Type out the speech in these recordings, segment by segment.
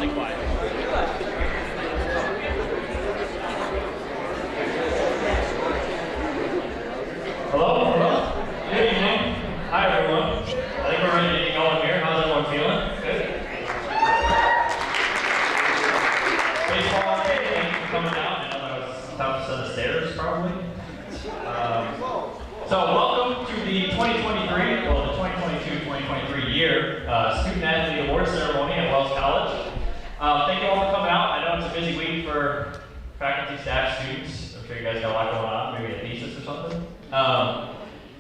really quiet. Hello? Hello? Good evening. Hi, everyone. I think we're ready to get going here. How's everyone feeling? Good? Baseball, thank you for coming down. I know that was a tough set of stairs, probably. So welcome to the 2023, well, the 2022-2023 year Student Athlete Award Ceremony at Wells College. Thank you all for coming out. I know it's a busy week for faculty, staff, students. I'm sure you guys got a lot going on, maybe a thesis or something.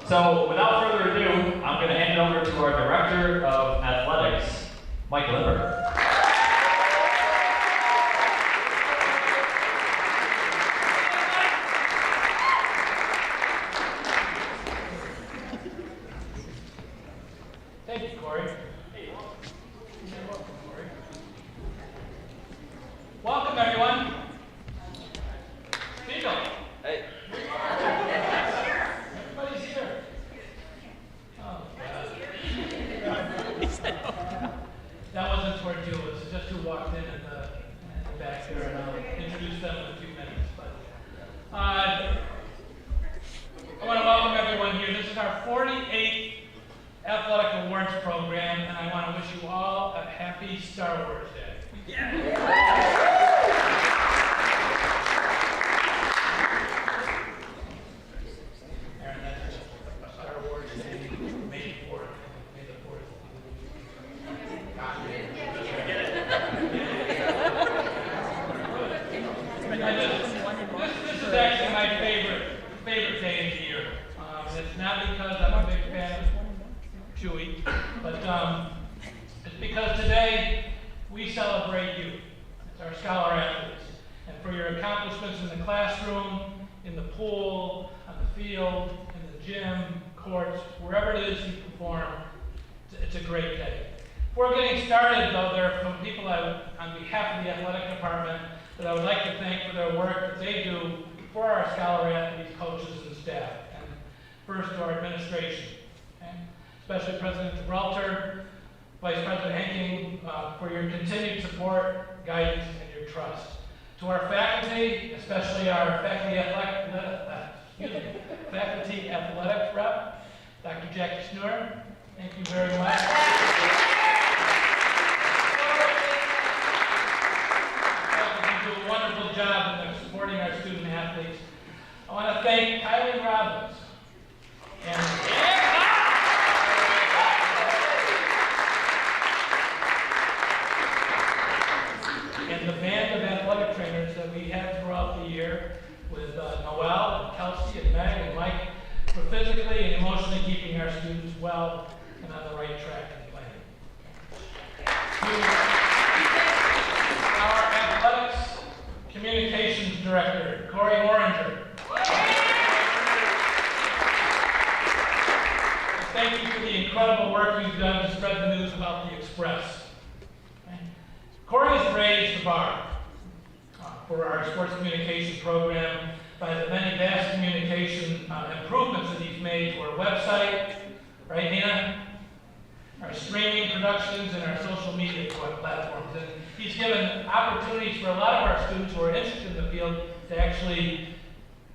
So without further ado, I'm going to hand it over to our Director of Athletics, Mike Limber. Thank you, Corey. You're welcome, Corey. Welcome, everyone. Beagle. Hey. Everybody's here. Oh, God. That wasn't toward you. It was just who walked in at the back there, and I'll introduce them in a few minutes. But I want to welcome everyone here. This is our 48th Athletic Awards program, and I want to wish you all a happy Star Wars Day. Aaron, that's Star Wars Day, May 4th, May the 4th. This is actually my favorite day of the year. It's not because I'm a big fan of Chewy, but it's because today we celebrate you. It's our scholar athletes. And for your accomplishments in the classroom, in the pool, on the field, in the gym, courts, wherever it is you perform, it's a great day. Before getting started, though, there are some people on behalf of the athletic department that I would like to thank for their work that they do for our scholar athletes, coaches, and staff. And first, to our administration. Especially President Gibraltar, Vice President Henking, for your continued support, guidance, and your trust. To our faculty, especially our faculty athletics rep, Dr. Jackie Schnur, thank you very much. You do a wonderful job in supporting our student athletes. I want to thank Kylie Robbins and the band of athletic trainers that we have throughout the year with Noel and Kelsey and Meg and Mike for physically and emotionally keeping our students well and on the right track in playing. To our athletics communications director, Corey Oranger. Thank you for the incredible work you've done to spread the news about the Express. Corey has raised the bar for our sports communication program by the many vast communication improvements that he's made to our website, right, Nina? Our streaming productions and our social media platforms. And he's given opportunities for a lot of our students who are interested in the field to actually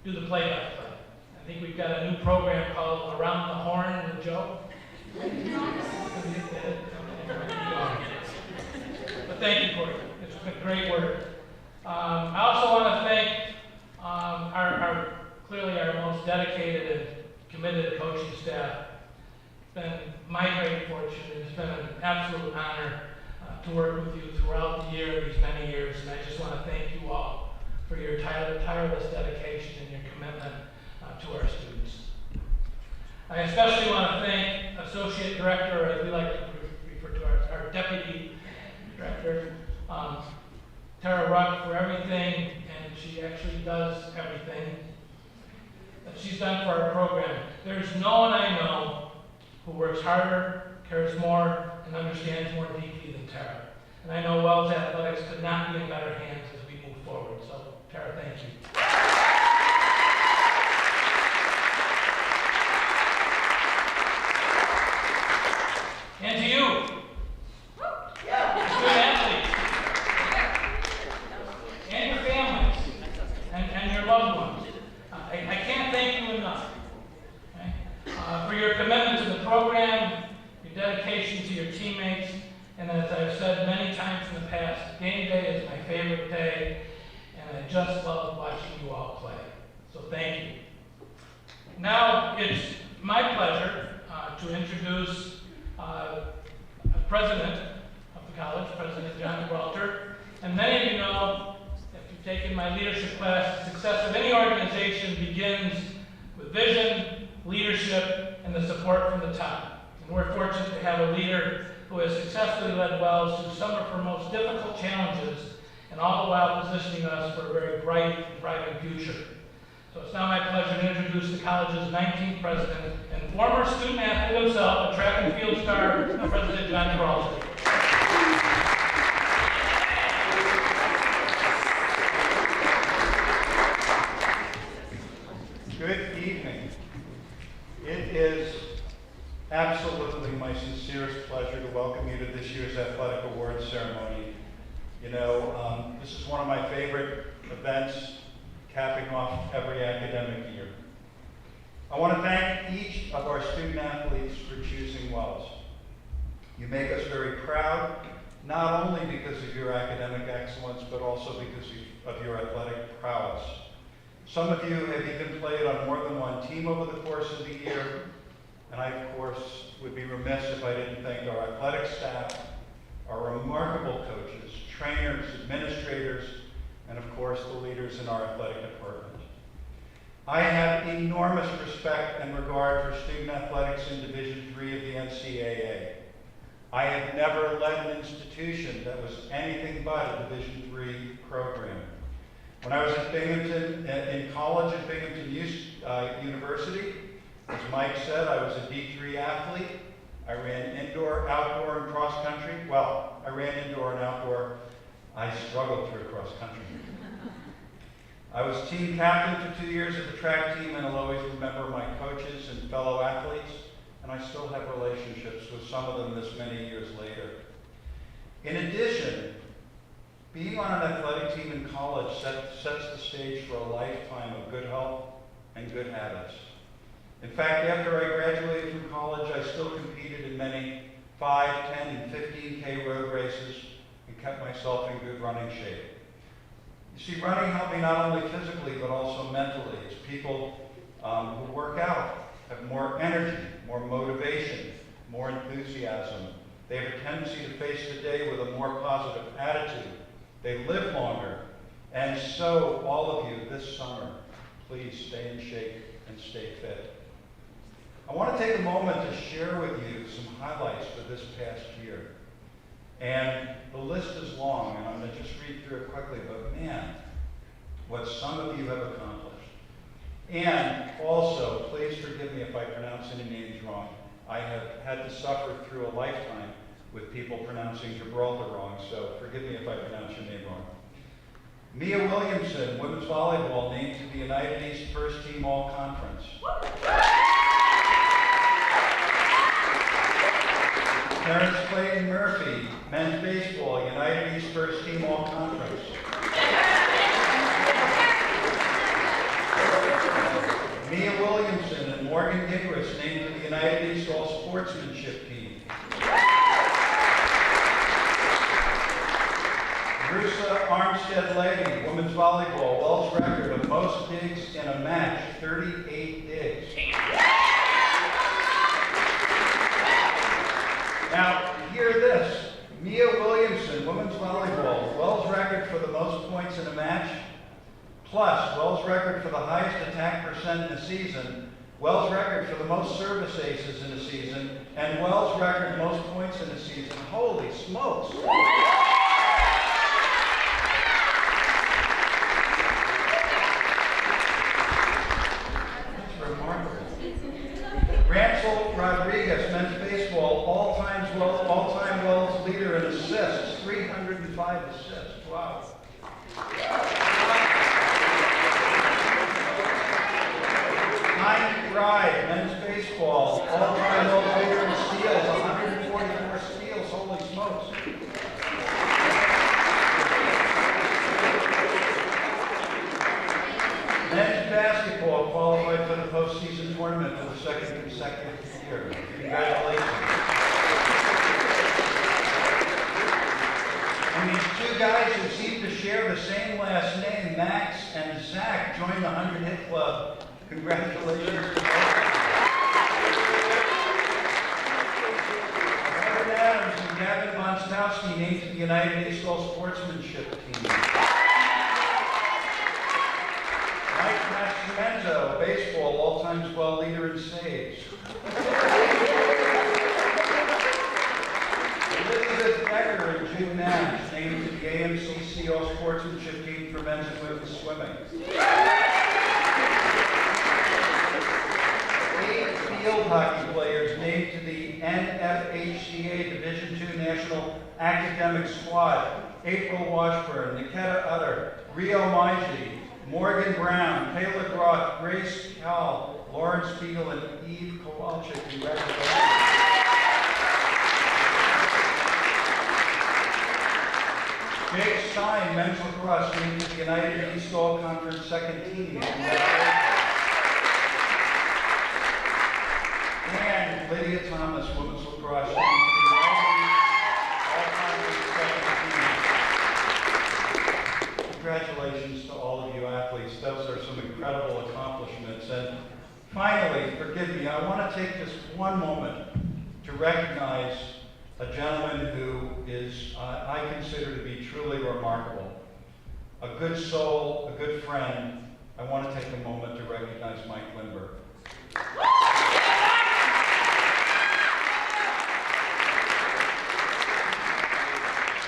do the play-by-play. I think we've got a new program called Around the Horn with Joe. But thank you, Corey. It's been great work. I also want to thank clearly our most dedicated and committed coaching staff. It's been my great fortune. It's been an absolute honor to work with you throughout the year, these many years, and I just want to thank you all for your tireless dedication and your commitment to our students. I especially want to thank Associate Director, as we like to refer to our Deputy Director, Tara Ruck, for everything, and she actually does everything that she's done for our program. There's no one I know who works harder, cares more, and understands more deeply than Tara. And I know Wells Athletics could not be in better hands as we move forward. So, Tara, thank you. And to you, student athletes, said many times in the past, game day is my favorite day, and I just love watching you all play. So thank you. Now it's my pleasure to introduce President of the college, President John Gibraltar. And many of you know, if you've taken my leadership class, the success of any organization begins with vision, leadership, and the support from the top. And we're fortunate to have a leader who has successfully led Wells through some of her most difficult challenges, and all the while positioning us for a very bright and thriving future. So it's now my pleasure to introduce the college's 19th president and former student athlete himself, a track and field star, President John Gibraltar. Good evening. It is absolutely my sincerest pleasure to welcome you to this year's athletic awards ceremony. You know, this is one of my favorite events, capping off every academic year. I want to thank each of our student athletes for choosing Wells. You make us very proud, not only because of your academic excellence, but also because of your athletic prowess. Some of you have even played on more than one team over the course of the year, and I, of course, would be remiss if I didn't thank our athletic staff, our remarkable coaches, trainers, administrators, and of course the leaders in our athletic department. I have enormous respect and regard for student athletics in Division III of the NCAA. I have never led an institution that was anything but a Division III program. When I was at Binghamton, in college at Binghamton University, as Mike said, I was a D3 athlete. I ran indoor, outdoor, and cross country. Well, I ran indoor and outdoor. I struggled through cross country. I was team captain for 2 years of the track team, and I'll always remember my coaches and fellow athletes, and I still have relationships with some of them this many years later. In addition, being on an athletic team in college sets the stage for a lifetime of good health and good habits. In fact, after I graduated from college, I still competed in many 5, 10, and 15K road races and kept myself in good running shape. You see, running helped me not only physically, but also mentally, as people who work out have more energy, more motivation, more enthusiasm. They have a tendency to face the day with a more positive attitude. They live longer. And so, all of you this summer, please stay in shape and stay fit. I want to take a moment to share with you some highlights for this past year. And the list is long, and I'm going to just read through it quickly, but man, what some of you have accomplished. And also, please forgive me if I pronounce any names wrong. I have had to suffer through a lifetime with people pronouncing Gibraltar wrong, so forgive me if I pronounce your name wrong. Mia Williamson, women's volleyball, named to the United East First Team All-Conference. Terrence Clayton Murphy, men's baseball, United East First Team All-Conference. Mia Williamson and Morgan Gigris, named to the United East All-Sportsmanship Team. Rusa Armstead-Lady, women's volleyball, Wells record of most digs in a match, 38 digs. Now, hear this. Mia Williamson, women's volleyball, Wells record for the most points in a match, plus Wells record for the highest attack percent in a season, Wells record for the most service aces in a season, and Wells record most points in a season. Holy smokes! That's remarkable. Ransel Rodriguez, men's baseball, all-time Wells leader in assists, 305 assists. Wow. Heinz Bride, men's baseball, all-time Wells leader in steals, 144 steals. Holy smokes. Men's basketball qualified for the postseason tournament for the second consecutive year. Congratulations. two guys who seem to share the same last name, Max and Zach, joined the 100 Hit Club. Congratulations to both. Robert Adams and Gavin Bonstowski named to the United East All Sportsmanship Team. Mike Nascimento, baseball, all-time well leader in saves. Elizabeth Becker and Jim Nash named to the AMCC All Sportsmanship Team for men's and women's swimming. 8 field hockey players named to the NFHCA Division II National Academic Squad. April Washburn, Nikita Utter, Rio Maiji, Morgan Brown, Taylor Groth, Grace Cowell, Lawrence Beagle, and Eve Kowalczyk. Congratulations. Jake Stein, men's lacrosse, named to the United East All Conference second team. And Lydia Thomas, women's lacrosse, named to the United East All Conference second team. Congratulations to all of you athletes. Those are some incredible accomplishments. And finally, forgive me, I want to take this one moment to recognize a gentleman who is, I consider to be truly remarkable. A good soul, a good friend. I want to take a moment to recognize Mike Lindbergh.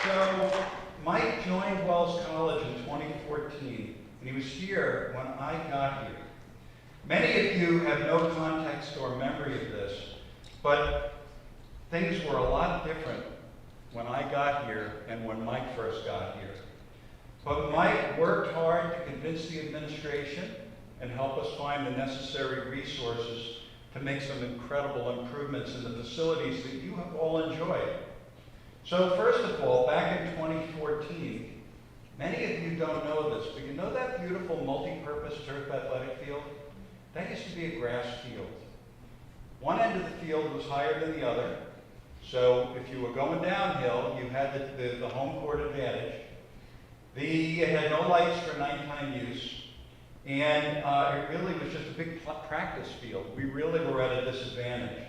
So, Mike joined Wells College in 2014, and he was here when I got here. Many of you have no context or memory of this, but things were a lot different when I got here and when Mike first got here. But Mike worked hard to convince the administration and help us find the necessary resources to make some incredible improvements in the facilities that you have all enjoyed. So first of all, back in 2014, many of you don't know this, but you know that beautiful multi-purpose turf athletic field? That used to be a grass field. One end of the field was higher than the other. So if you were going downhill, you had the home court advantage. It had no lights for nighttime use, and it really was just a big practice field. We really were at a disadvantage.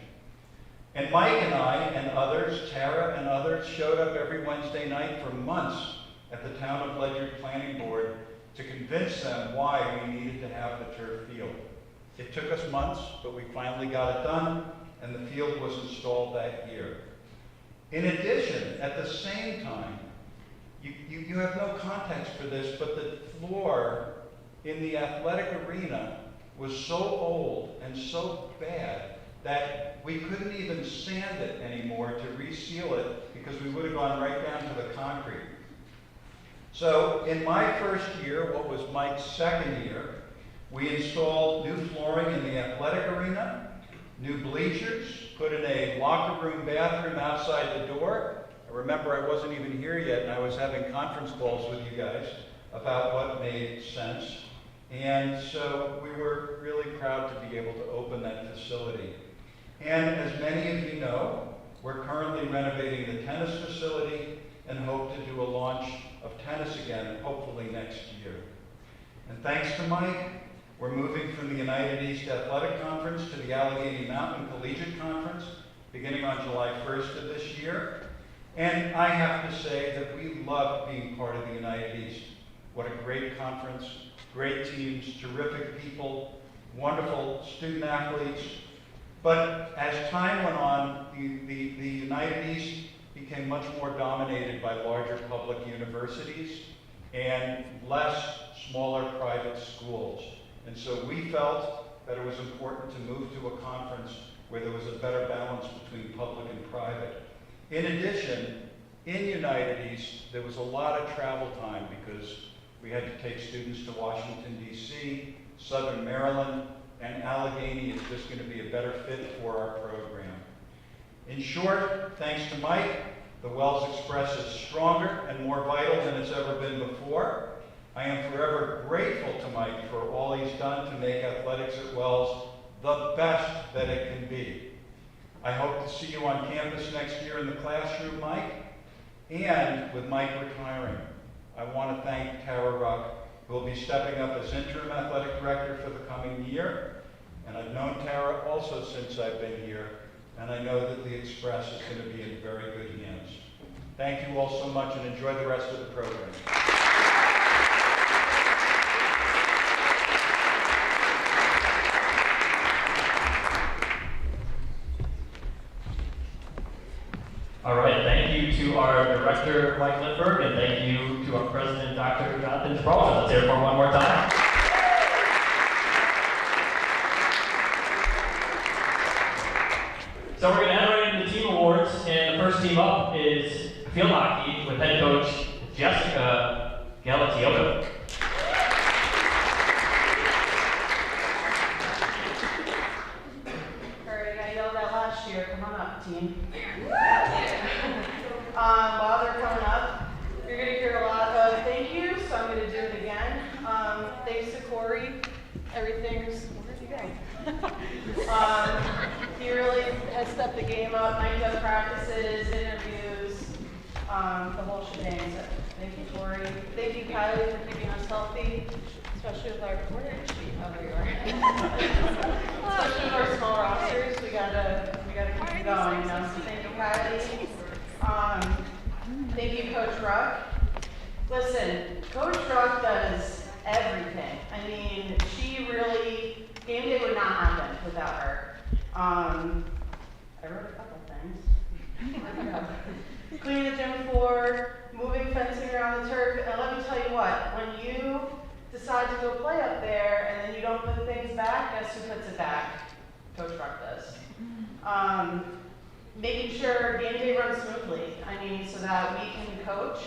And Mike and I and others, Tara and others, showed up every Wednesday night for months at the Town of Ledyard Planning Board to convince them why we needed to have the turf field. It took us months, but we finally got it done, and the field was installed that year. In addition, at the same time, you have no context for this, but the floor in the athletic arena was so old and so bad that we couldn't even sand it anymore to reseal it because we would have gone right down to the concrete. So in my first year, what was Mike's second year, we installed new flooring in the athletic arena, new bleachers, put in a locker room bathroom outside the door. I remember I wasn't even here yet, and I was having conference calls with you guys about what made sense. And so we were really proud to be able to open that facility. And as many of you know, we're currently renovating the tennis facility and hope to do a launch of tennis again, hopefully next year. And thanks to Mike, we're moving from the United East Athletic Conference to the Allegheny Mountain Collegiate Conference, beginning on July 1st of this year. And I have to say that we love being part of the United East. What a great conference, great teams, terrific people, wonderful student athletes. But as time went on, the United East became much more dominated by larger public universities and less smaller private schools. And so we felt that it was important to move to a conference where there was a better balance between public and private. In addition, in United East, there was a lot of travel time because we had to take students to Washington, D.C., Southern Maryland, and Allegheny is just going to be a better fit for our program. In short, thanks to Mike, the Wells Express is stronger and more vital than it's ever been before. I am forever grateful to Mike for all he's done to make athletics at Wells the best that it can be. I hope to see you on campus next year in the classroom, Mike. And with Mike retiring, I want to thank Tara Ruck, who will be stepping up as interim athletic director for the coming year. And I've known Tara also since I've been here, and I know that the Express is going to be in very good hands. Thank you all so much, and enjoy the rest of the program. All right, thank you to our director, Mike Lindberg, and thank you to our president, Dr. Jonathan Gibraltar. Let's hear it for him one more time. So we're going to head right into the team awards, and the first team up is field hockey with head coach Jessica Galatioto. Alright, I yelled out last year. Come on up, team. While they're coming up, you're going to hear a lot of thank you, so I'm going to do it again. Thanks to Corey. Everything's. Where'd he go? He really has stepped the game up. Night of practices, interviews, the whole shebang. So thank you, Corey. Thank you, Kylie, for keeping us healthy, especially with our especially with our small rosters. We gotta keep it going. You know? So thank you, Kylie. Thank you, Coach Ruck. Listen, Coach Ruck does everything. I mean, she really, game day would not happen without her. I wrote a couple things. Cleaning the gym floor, moving fencing around the turf, and let me tell you what, when you decide to go play up there and then you don't put things back, guess who puts it back? Coach Ruck does. Making sure game day runs smoothly, I mean, so that we can coach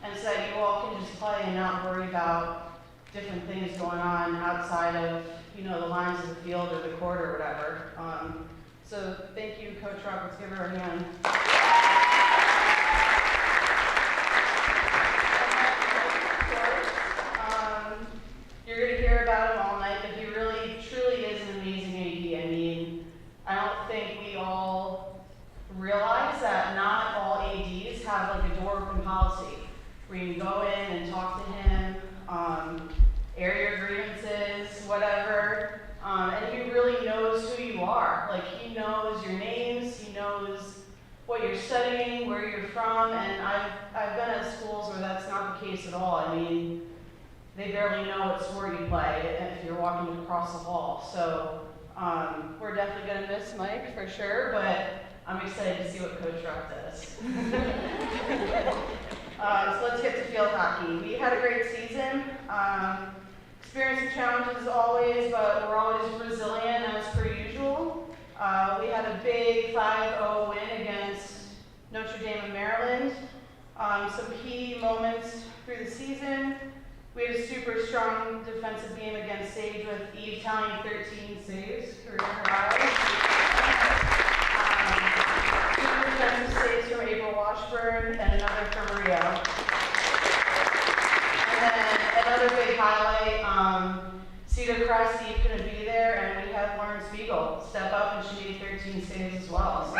and so that you all can just play and not worry about different things going on outside of, you know, the lines of the field or the court or whatever. So thank you, Coach Ruck. Let's give her a hand. You're going to hear about him all night, but he really, truly is an amazing AD. I mean, I don't think we all realize that not all ADs have like a door open policy where you can go in and talk to him, air your grievances, whatever. And he really knows who you are. Like, he knows your names, he knows what you're studying, where you're from, and I've been at schools where that's not the case at all. I mean, they barely know what sport you play if you're walking across the hall. So we're definitely going to miss Mike for sure, but I'm excited to see what Coach Ruck does. So let's get to field hockey. We had a great season. Experiencing challenges as always, but we're always resilient as per usual. We had a big 5-0 win against Notre Dame of Maryland. Some key moments through the season. We had a super strong defensive game against Sage with Eve tallying 13 saves, career high. Two defensive saves from April Washburn and another from Rio. And then another big highlight, Cedar Crest Eve couldn't be there, and we had Lauren Spiegel step up and she made 13 saves as well. So,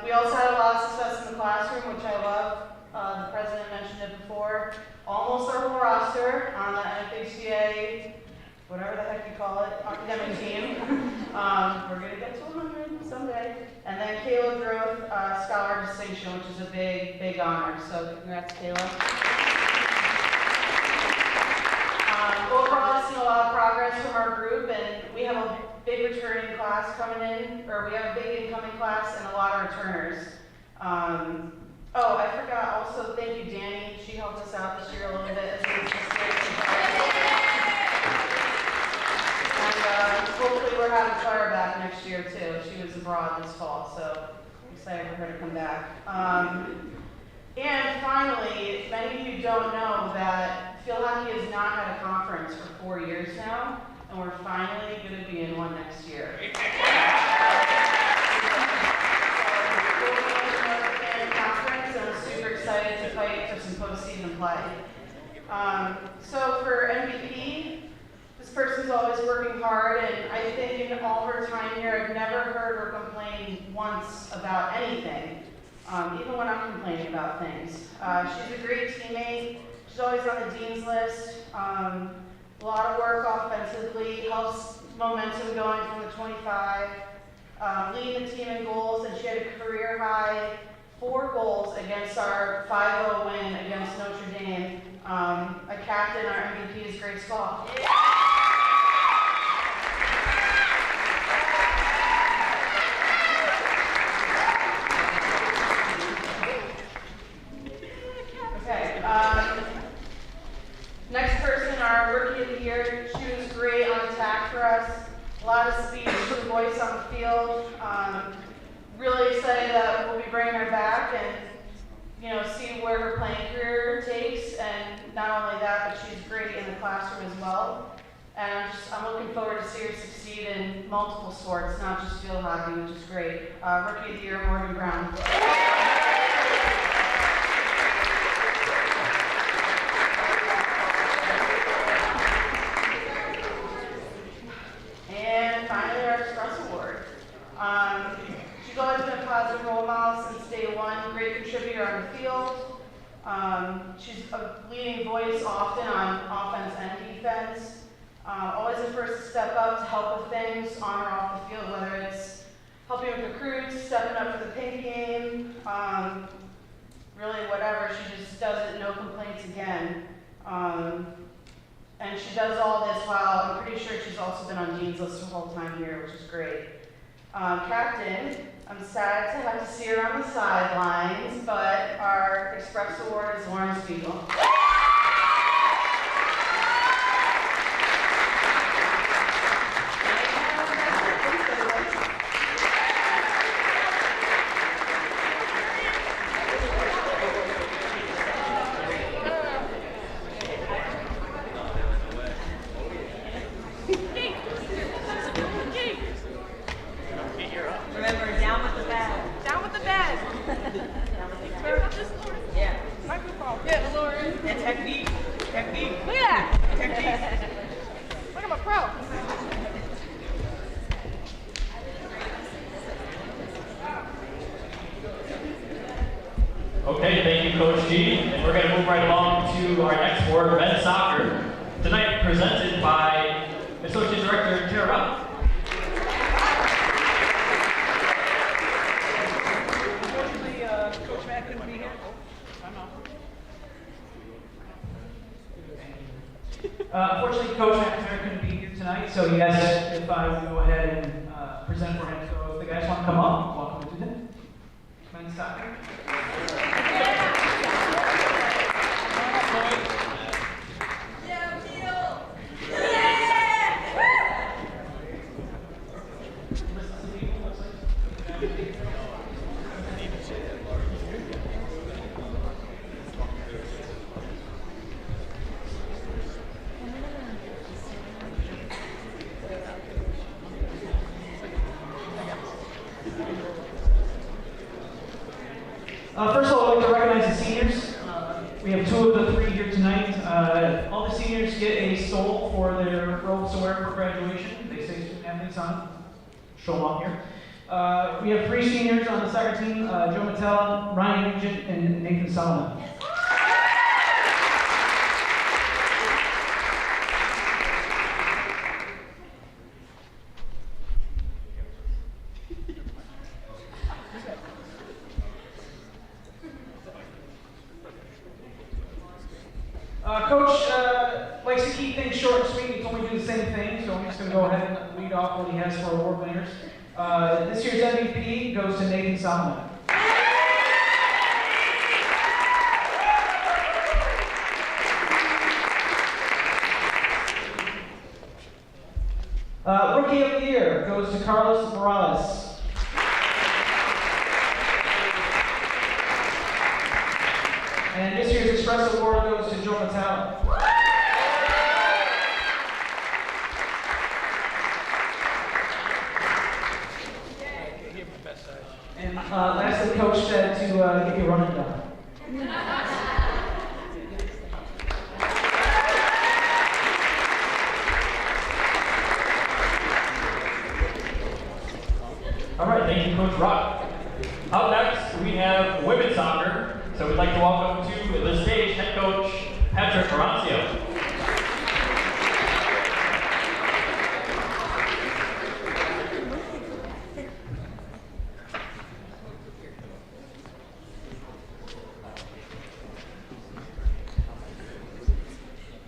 we also had a lot of success in the classroom, which I love. The president mentioned it before. Almost our whole roster on the NFHCA, whatever the heck you call it, academic team. We're going to get to 100 someday. And then Kayla Groth, Scholar Distinction, which is a big, big honor. So congrats, Kayla. Overall, I've seen a lot of progress from our group, and we have a big returning class coming in, or we have a big incoming class and a lot of returners. Oh, I forgot also, thank you, Danny. She helped us out this year a little bit as an assistant. And hopefully we're having Claire back next year too. She was abroad this fall, so I'm excited for her to come back. And finally, many of you don't know that field hockey has not had a conference for 4 years now, and we're finally going to be in one next year. Excited to fight for some postseason play. So for MVP, this person's always working hard, and I think in all of her time here, I've never heard her complain once about anything, even when I'm complaining about things. She's a great teammate. She's always on the dean's list. A lot of work offensively, helps momentum going from the 25, leading the team in goals, and she had a career high 4 goals against our 5-0 win against Notre Dame. A captain, our MVP is Grace Fall. Okay, next person, our rookie of the year. She was great on attack for us. A lot of speed, her voice on the field. Really excited that we'll be bringing her back and, you know, see where her playing career takes. And not only that, but she's great in the classroom as well. And I'm looking forward to see her succeed in multiple sports, not just field hockey, which is great. Rookie of the year, Morgan Brown. And finally, our Express Award. She's always been a positive role model since day one, great contributor on the field. She's a leading voice often on offense and defense. Always the first to step up to help with things on or off the field, whether it's helping with recruits, stepping up for the pink game, really whatever. She just does it, no complaints again. And she does all this while I'm pretty sure she's also been on Dean's List her whole time here, which is great. Captain, I'm sad to have to see her on the sidelines, but our Express Award is Lauren Spiegel. Remember, down with the bag. Down with the bag. Yeah. Microphone. Yeah, Lauren. And technique. Technique. Look at that. Technique. Look, I'm a pro. Okay, thank you, Coach G. And we're going to move right along to our next award, men's soccer. Tonight, presented by Associate Director Tara Rupp. Coach Matt couldn't be here. Unfortunately, Coach McNamara couldn't be here tonight, so he asked if I would go ahead and present for him. So if the guys want to come up, welcome to them. Men's soccer. First of all, I'd like to recognize the seniors. We have 2 of the 3 here tonight. All the seniors get a stole for their robes to wear for graduation. They say student athletes on it. Show them up here. We have 3 seniors on the soccer team, Joe Mattel, Ryan Nugent, and Nathan Solomon. Coach likes to keep things short and sweet. He told me to do the same thing, so I'm just going to go ahead and lead off what he has for award winners. This year's MVP goes to Nathan Solomon. Rookie of the Year goes to Carlos Morales. And this year's Express Award goes to Joe Mattel. And lastly, Coach said to give you a run and gun. All right, thank you, Coach Coach Rock. Up next, we have women's soccer. So we'd like to welcome to the stage head coach Patrick Oroncio.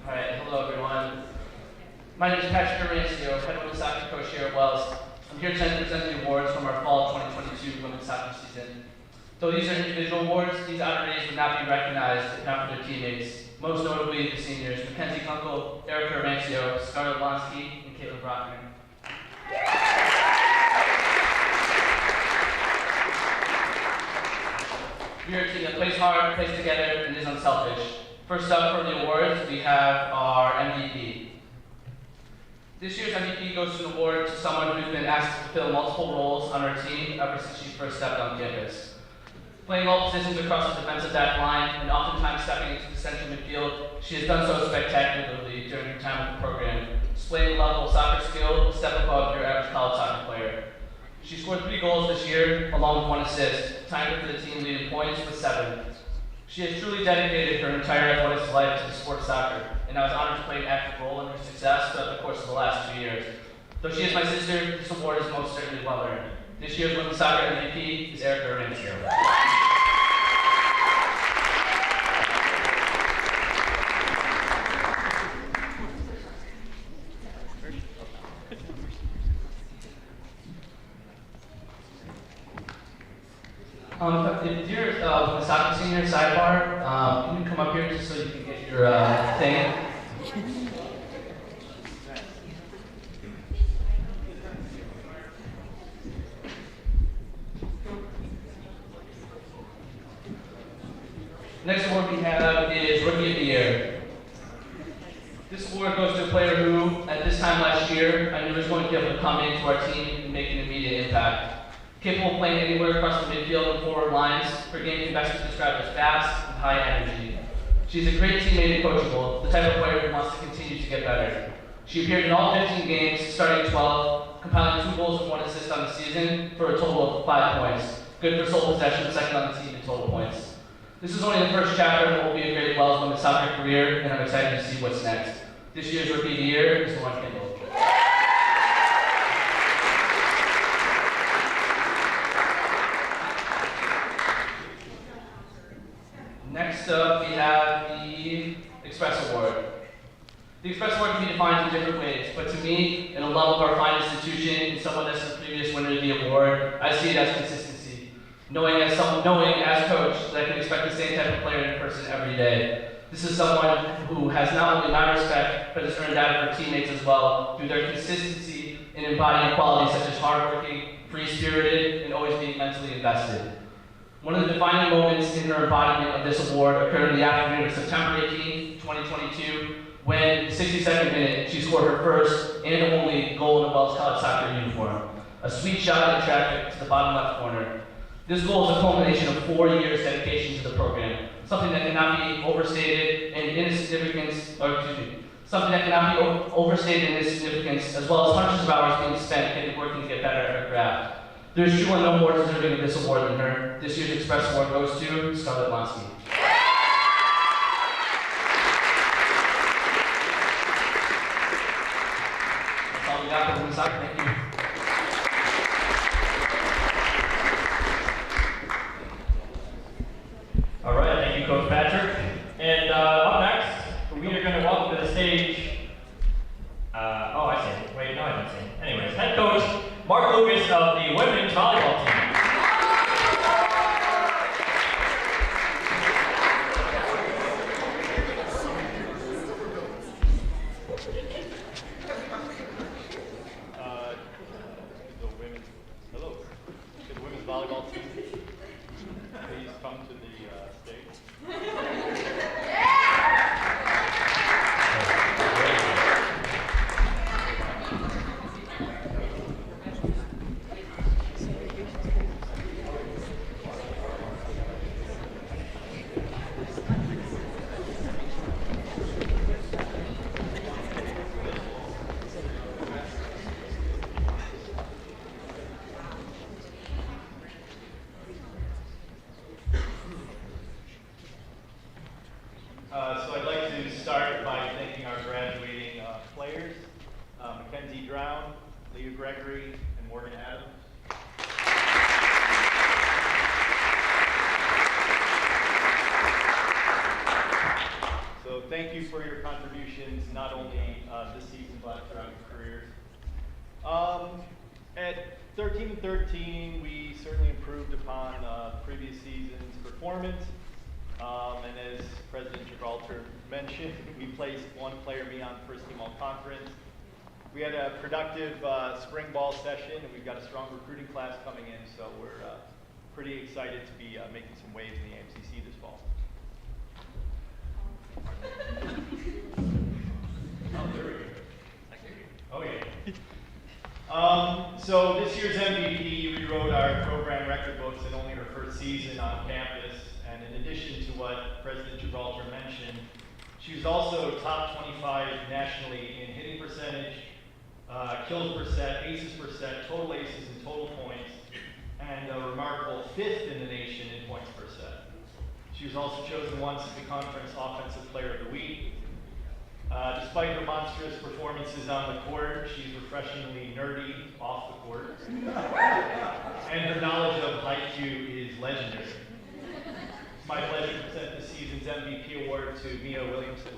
All right, hello everyone. My name is Patrick Oroncio, head women's soccer coach here at Wells. I'm here tonight to present the awards from our fall 2022 women's soccer season. Though these are individual awards, these honorees would not be recognized if not for their teammates, most notably the seniors, Mackenzie Kunkel, Erica Oroncio, Scarlett Lonsky, and Caitlin Brockner. We are a team that plays hard, plays together, and is unselfish. First up for the awards, we have our MVP. This year's MVP goes to an award to someone who's been asked to fulfill multiple roles on our team ever since she first stepped on campus. Playing all positions across the defensive back line and oftentimes stepping into the central midfield, she has done so spectacularly during her time with the program, displaying a level of soccer skill a step above your average college soccer player. She scored 3 goals this year, along with 1 assist, tying her for the team lead in points with 7. She has truly dedicated her entire athletics life to the sport of soccer, and I was honored to play an active role in her success throughout the course of the last 2 years. Though she is my sister, this award is most certainly well earned. This year's women's soccer MVP is Erica Oroncio. If you're the soccer senior sidebar, can you come up here just so you can get your thing? Next award we have is Rookie of the Year. This award goes to a player who, at this time last year, I knew was going to be able to come into our team and make an immediate impact. Capable of playing anywhere across the midfield and forward lines, her game can best be described as fast and high energy. She's a great teammate and coachable, the type of player who wants to continue to get better. She appeared in all 15 games, starting 12, compiling 2 goals and 1 assist on the season for a total of 5 points. Good for sole possession, second on the team in total points. This is only the first chapter of what will be a great Wells women's soccer career, and I'm excited to see what's next. This year's Rookie of the Year is Lauren Kendall. Next up, we have the Express Award. The Express Award can be defined in different ways, but to me, in a love of our fine institution and someone that's the previous winner of the award, I see it as consistency. Knowing as coach that I can expect the same type of player in person every day. This is someone who has not only my respect, but has earned that of her teammates as well through their consistency in embodying qualities such as hardworking, free-spirited, and always being mentally invested. One of the defining moments in her embodiment of this award occurred in the afternoon of September 18, 2022, when in the 62nd minute, she scored her first and only goal in a Wells College soccer uniform. A sweet shot in traffic to the bottom left corner. This goal is a culmination of 4 years dedication to the program, something that cannot be overstated in its significance, something that cannot be overstated in its significance, as well as hundreds of hours being spent working to get better at her craft. There's truly no more deserving of this award than her. This year's Express Award goes to Scarlett Lonsky. That's all we got for women's soccer. Thank you. All right, thank you, Coach Patrick. And up next, we are going to welcome to the stage. I see it. Wait, no, I don't see it. Anyways, head coach Mark Lucas of the women's volleyball team. The women's volleyball team, please come to the stage. seasons, not only this season, but throughout your careers. At 13-13, we certainly improved upon previous season's performance. And as President Gibraltar mentioned, we placed one player beyond first team all-conference. We had a productive spring ball session, and we've got a strong recruiting class coming in, so we're pretty excited to be making some waves in the AMCC this fall. Oh, there we go. Oh, yeah. So this year's MVP rewrote our program record books in only her first season on campus. And in addition to what President Gibraltar mentioned, she was also top 25 nationally in hitting percentage, kills per set, aces per set, total aces and total points, and a remarkable 5th in the nation in points per set. She was also chosen once as the conference Offensive Player of the Week. Despite her monstrous performances on the court, she's refreshingly nerdy off the court. And her knowledge of haiku is legendary. It's my pleasure to present this season's MVP award to Mia Williamson.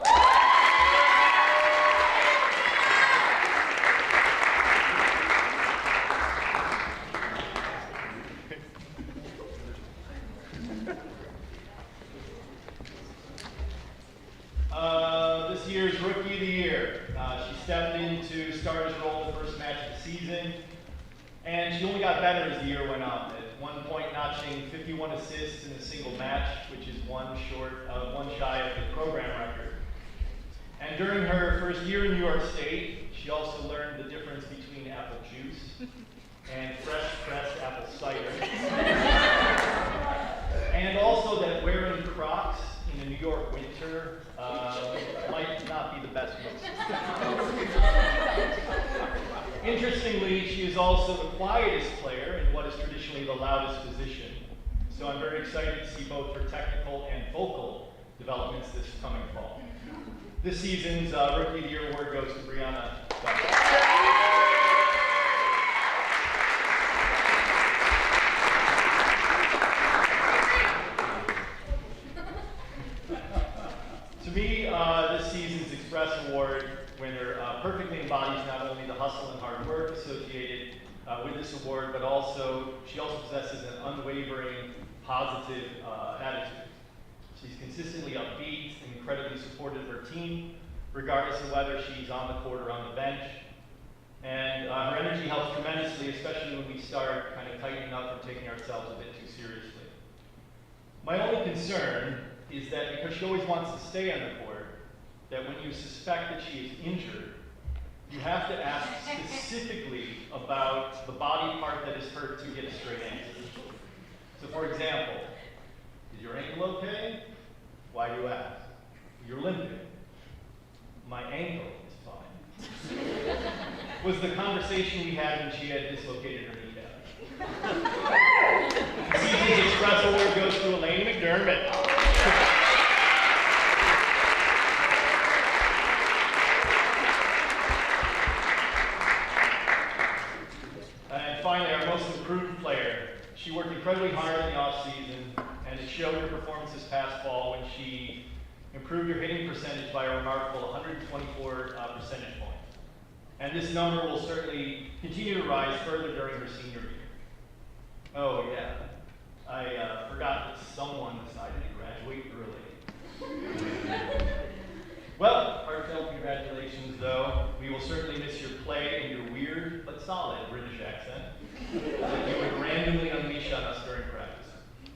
This year's Rookie of the Year. She stepped into starter's role in the first match of the season, and she only got better as the year went on. At one point, notching 51 assists in a single match, which is one shy of the program record. And during her first year in New York State, she also learned the difference between apple juice and fresh pressed apple cider, and also that wearing Crocs in a New York winter might not be the best move. Interestingly, she is also the quietest player in what is traditionally the loudest position. So I'm very excited to see both her technical and vocal developments this coming fall. This season's Rookie of the Year award goes to Brianna. To me, this season's Express Award winner perfectly embodies not only the hustle and hard work associated with this award, but she also possesses an unwavering positive attitude. She's consistently upbeat and incredibly supportive of her team, regardless of whether she's on the court or on the bench. And her energy helps tremendously, especially when we start kind of tightening up and taking ourselves a bit too seriously. My only concern is that because she always wants to stay on the court, that when you suspect that she is injured, you have to ask specifically about the body part that is hurt to get a straight answer. So for example, is your ankle okay? Why do you ask? You're limping. My ankle is fine. Was the conversation we had when she had dislocated her kneecap. The season's Express Award goes to Elaine McDermott. And finally, our most improved player. She worked incredibly hard in the off-season, and it showed her performance this past fall when she improved her hitting percentage by a remarkable 124 percentage points. And this number will certainly continue to rise further during her senior year. Oh yeah, I forgot that someone decided to graduate early. Well, heartfelt congratulations though. We will certainly miss your play and your weird but solid British accent that you would randomly unleash on us during practice.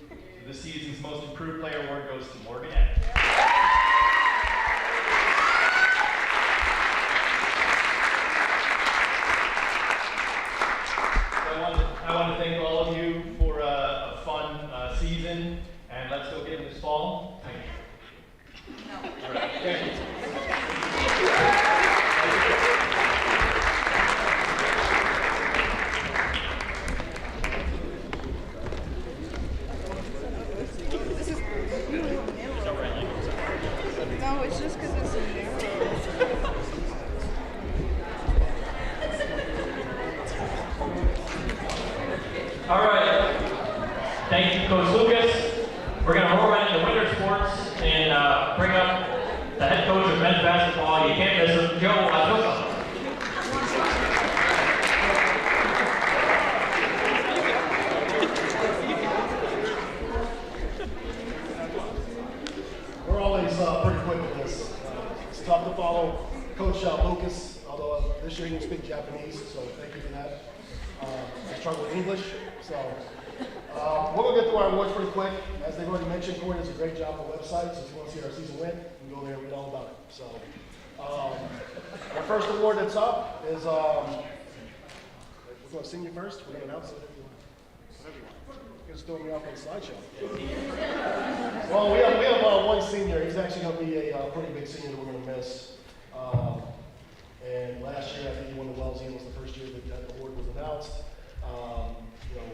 So this season's most improved player award goes to Morgan Adams. I want to thank all of you for a fun season, and let's go get in this fall. Thank you. No. All right. Thank you. No, it's just because it's in there. All right. Thank you, Coach Lucas. We're going to roll right into winter sports and bring up the head coach of men's basketball, well, you can't miss him. Joe Watoka. We're always pretty quick with this. It's tough to follow Coach Lucas, although this year he didn't speak Japanese, so thank you for that. I struggle with English, so we're going to get through our awards pretty quick. As they've already mentioned, Corey does a great job on the website, so if you want to see our season win, you can go there and read all about it. So our first award that's up is, we're going to senior first. We're going to announce it. Just throwing me off on the slideshow. Well, we have one senior. He's actually going to be a pretty big senior that we're going to miss. And last year, I think he won the Wellesian. Was the first year that award was announced. You know,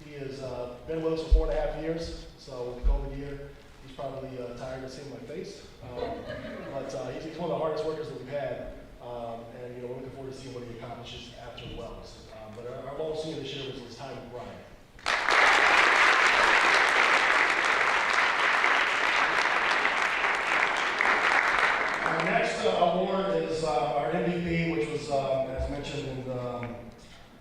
he has been with us for 4.5 years. So with the COVID year, he's probably tired of seeing my face. But he's one of the hardest workers that we've had. And you know, we're looking forward to seeing what he accomplishes after Wells. But our lone senior this year was Tyler Bryant. Our next award is our MVP, which was, as mentioned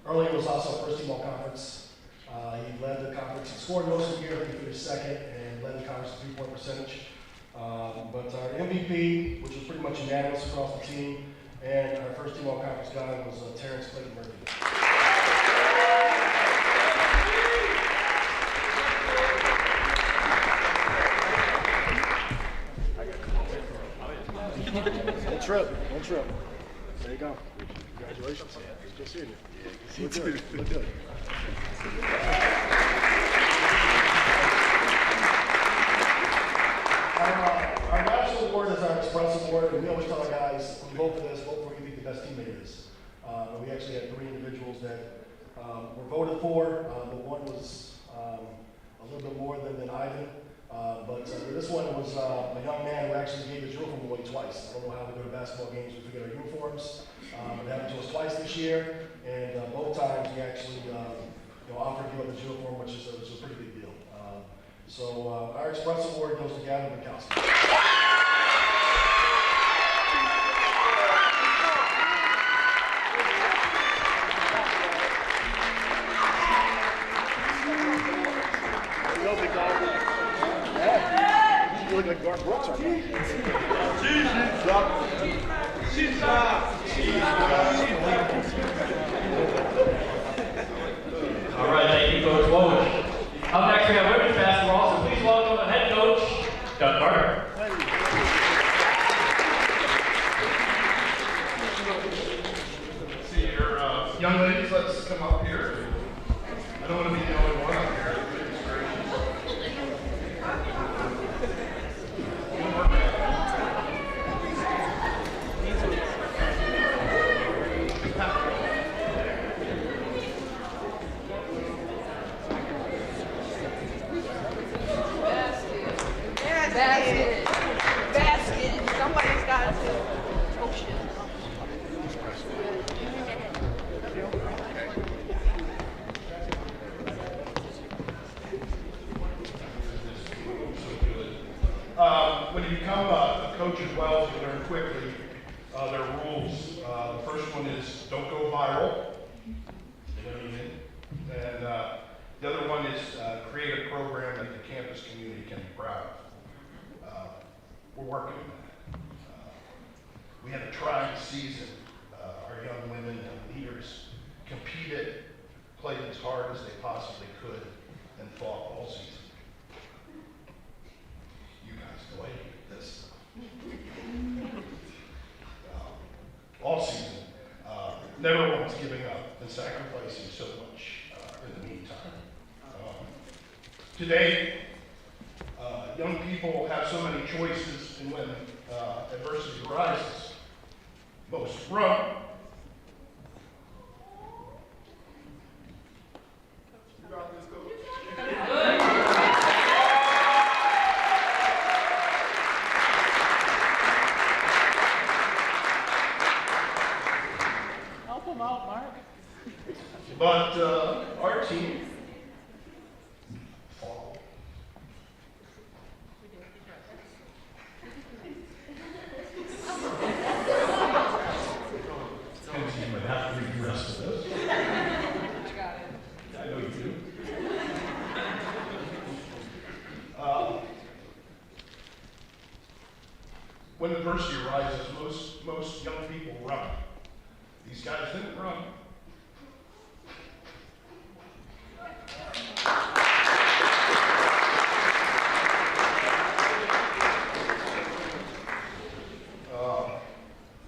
earlier, was also first team all conference. He led the conference. He scored most of the year. He finished second and led the conference in 3-point percentage. But our MVP, which was pretty much unanimous across the team, and our first team all conference guy was Terrence Clayton Murphy. Don't trip. Don't trip. There you go. Congratulations. Good seeing you. Look good. Look good. Our national award is our Express Award, and we always tell our guys, when you vote for this, vote for who you think the best teammate is. And we actually had 3 individuals that were voted for. The one was a little bit more than Ivan. But this one was a young man who actually gave his uniform away twice. I don't know how we go to basketball games, we forget our uniforms. It happened to us twice this year, and both times he actually offered to give up his uniform, which is a pretty big deal. So our Express Award goes to Gavin Mikowski. You look like Garth Brooks right now. All right, thank you, Coach Woj. Up next, we have women's basketball, so please welcome the head coach, Doug Carter. See your young ladies, let's come up here. I don't want to be the only one up here. Basket. Somebody's got to. Oh shit. When you become a coach at Wells, you learn quickly there are rules. The first one is don't go viral. You know what I mean? And the other one is create a program that the campus community can be proud of. We're working on that. We had a trying season. Our young women and leaders competed, played as hard as they possibly could, and fought all season. You guys know I hate this. All season. Never once giving up and sacrificing so much in the meantime. Today, young people have so many choices, and when adversity arises, most run. You got this, coach. Help him out, Mark. But our team fought. when adversity arises, most young people run. These guys didn't run.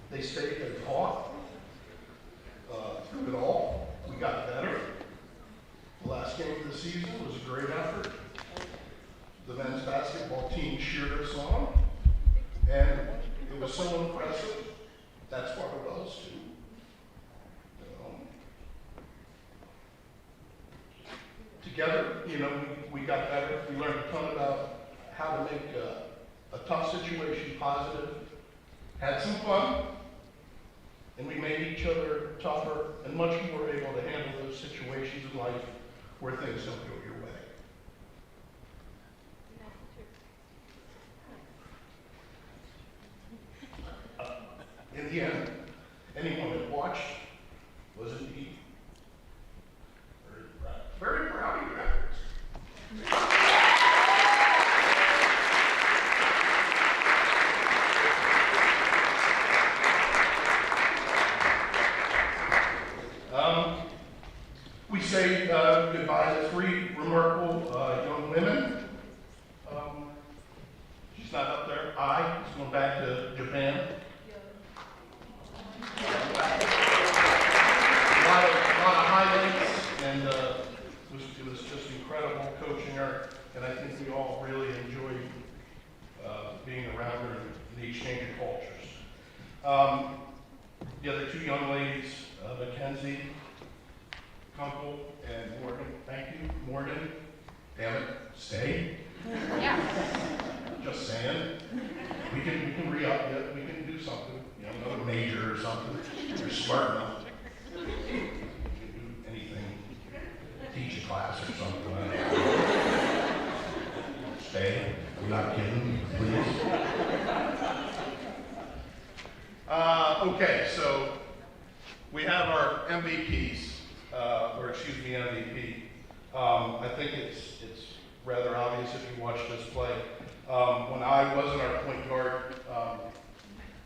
They stayed, they fought. Through it all, we got better. The last game of the season was a great effort. The men's basketball team cheered us on, and it was so impressive. That's part of us too. Together, we got better. We learned a ton about how to make a tough situation positive. Had some fun, and we made each other tougher and much more able to handle those situations in life where things don't go your way. In the end, anyone that watched was indeed very proud of your efforts. We say goodbye to 3 remarkable young women. She's not up there. She's going back to Japan. A lot of highlights, and it was just incredible coaching her, and I think we all really enjoyed being around her in the exchange of cultures. The other 2 young ladies, Mackenzie Kunkel and Morgan, thank you. Morgan, damn it, stay. Yeah. Just saying. We can re-up it, we can do something, another major or something. You're smart enough. You can do anything, teach a class or something. Stay. I'm not kidding, please. Okay, so we have our MVPs, MVP. I think it's rather obvious if you watch this play. When I wasn't our point guard,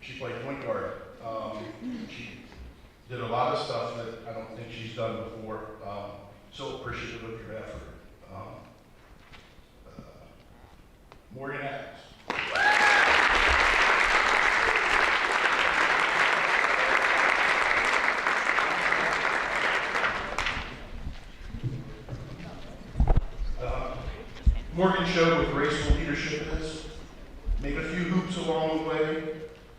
she played point guard. She did a lot of stuff that I don't think she's done before. So appreciative of your effort. Morgan Adams. Morgan showed what graceful leadership is, made a few hoops along the way,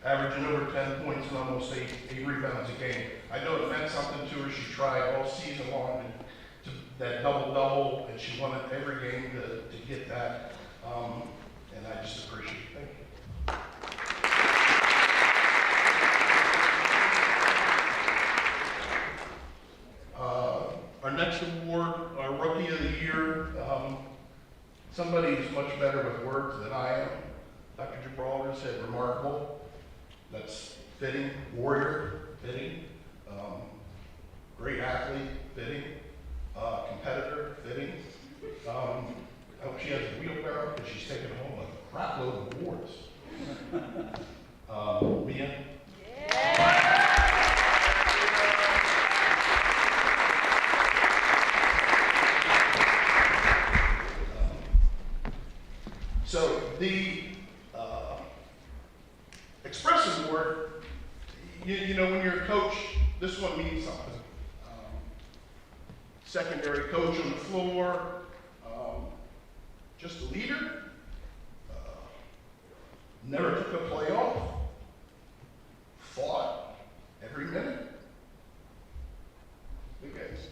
averaging over 10 points and almost 8 rebounds a game. I know it meant something to her. She tried all season long to that double-double, and she wanted every game to get that, and I just appreciate it. Thank you. Our next award, our Rookie of the Year, somebody who's much better with words than I am. Dr. Gibraltar said remarkable. That's fitting. Warrior, fitting. Great athlete, fitting. Competitor, fitting. I hope she has a wheelbarrow because she's taking home a crap load of awards. Mia? Yeah. So the Express Award, when you're a coach, this one means something. Secondary coach on the floor, just a leader, never took a play off, fought every minute. Big guys.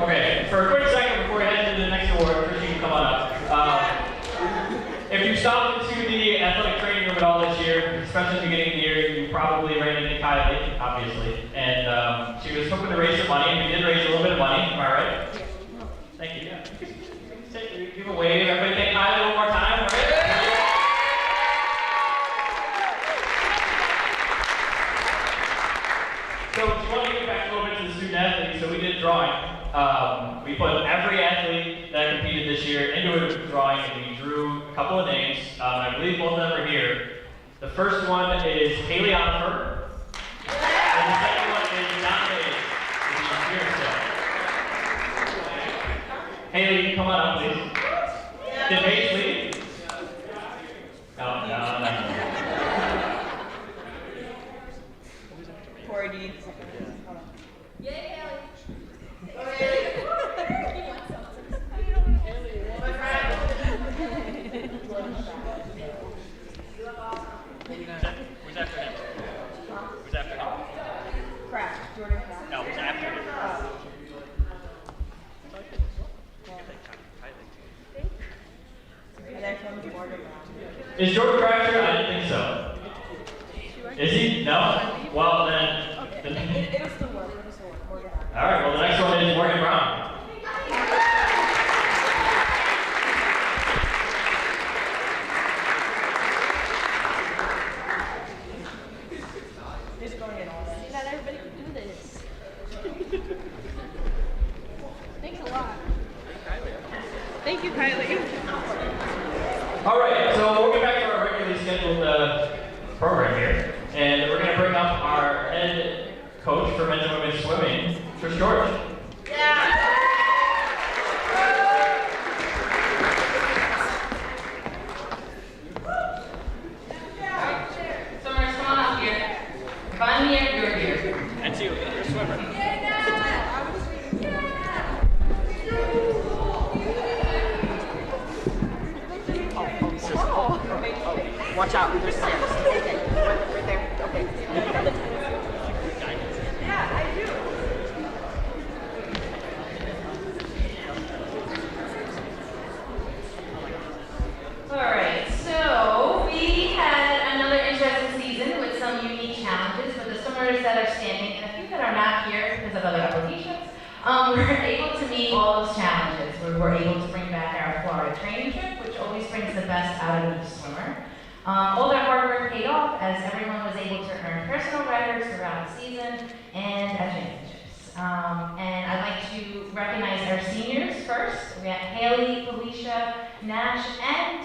Okay, for a quick second before we head into the next award, Chris, you can come on up. If you stopped into the athletic training room at all this year, especially at the beginning of the year, you probably ran into Kylie, obviously. looking to raise some money, and we did raise a little bit of money. Am I right? Thank you. Give a wave. Everybody thank Kylie one more time. All right? So if you want to get back a little bit to the student athletes, so we did drawing. We put every athlete that competed this year into a drawing, and we drew a couple of names. I believe both of them are here. The first one is Haley Oliver, and the second one is John Hayes, which is here still. Haley, come on up, please. Did Hayes leave? No. Corey D. Yay, Haley. Who's after him? Who's after him? Craft. Jordan Craft. No, who's after him? And then from Jordan Brown. Is Jordan Crafter? I didn't think so. Is he? No? Well, then. It'll still work. Morgan. All right, well, the next one is Morgan Brown. He's going in all that. Not everybody can do this. Thanks a lot. Thank you, Kylie. All right, so we'll get back to our regularly scheduled program here. And we're going to bring up our head coach for men's and women's swimming, Trish George. Swimmers, come on up here. If I'm here, you're here. That's you, you're a swimmer. Watch out, there's stairs. Okay, right there. Okay. Yeah, I do. All right, so we had another interesting season with some unique challenges for the swimmers that are standing and a few that are not here because of other applications. We were able to meet all those challenges. We were able to bring back our Florida training trip, which always brings the best out of each swimmer. All that hard work paid off as everyone was able to earn personal records throughout the season and at championships. And I'd like to recognize our seniors first. We have Haley, Felicia, Nash, and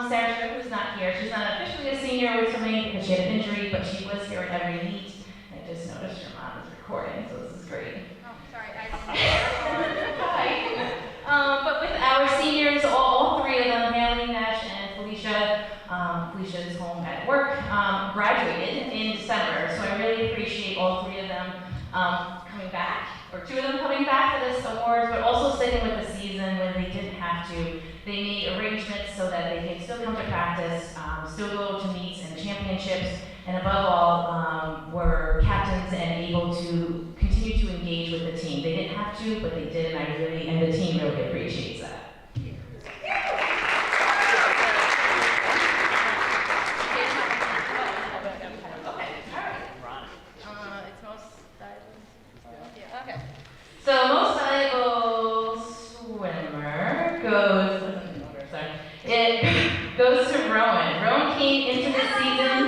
Sarah, who's not here. She's not officially a senior with swimming because she had an injury, but she was here at every meet. I just noticed her mom is recording, so this is great. Oh, sorry. Hi. But with our seniors, all three of them, Haley, Nash, and Felicia, Felicia is home at work, graduated in December. So I really appreciate all three of them coming back, or two of them coming back for this award, but also sticking with the season when they didn't have to. They made arrangements so that they can still come to practice, still go to meets and championships, and above all, were captains and able to continue to engage with the team. They didn't have to, but they did, and the team really appreciates that. It's most valuable. Yeah. Okay. So most valuable swimmer goes to Rowan. Rowan came into the season.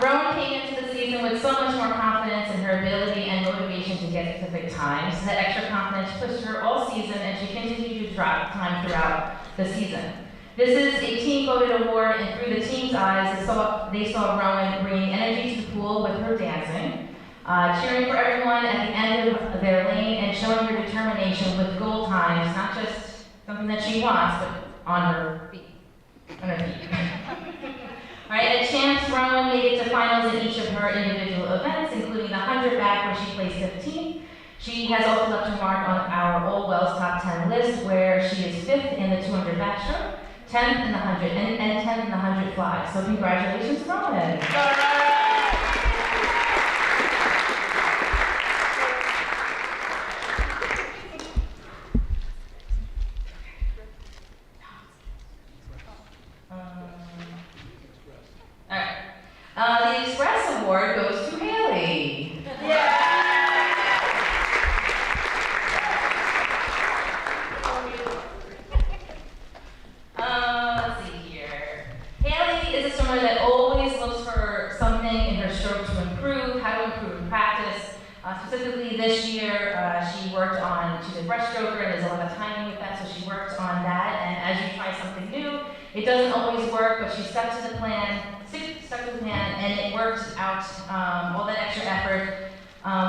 Rowan came into the season with so much more confidence in her ability and motivation to get specific times. That extra confidence pushed her all season, and she continued to drop time throughout the season. This is a team-voted award, and through the team's eyes, they saw Rowan bringing energy to the pool with her dancing, cheering for everyone at the end of their lane, and showing her determination with goal times, not just something that she wants, but on her feet. All right, at Champs, Rowan made it to finals in each of her individual events, including the 100 back, where she placed 15th. She has also left her mark on our Old Wells Top 10 list, where she is 5th in the 200 backstroke, 10th in the 100, and 10th in the 100 fly. So congratulations, Rowan. breaststroker and there's a lot of timing with that, so she worked on that. And as you try something new, it doesn't always work, but she stuck to the plan, and it worked out. All that extra effort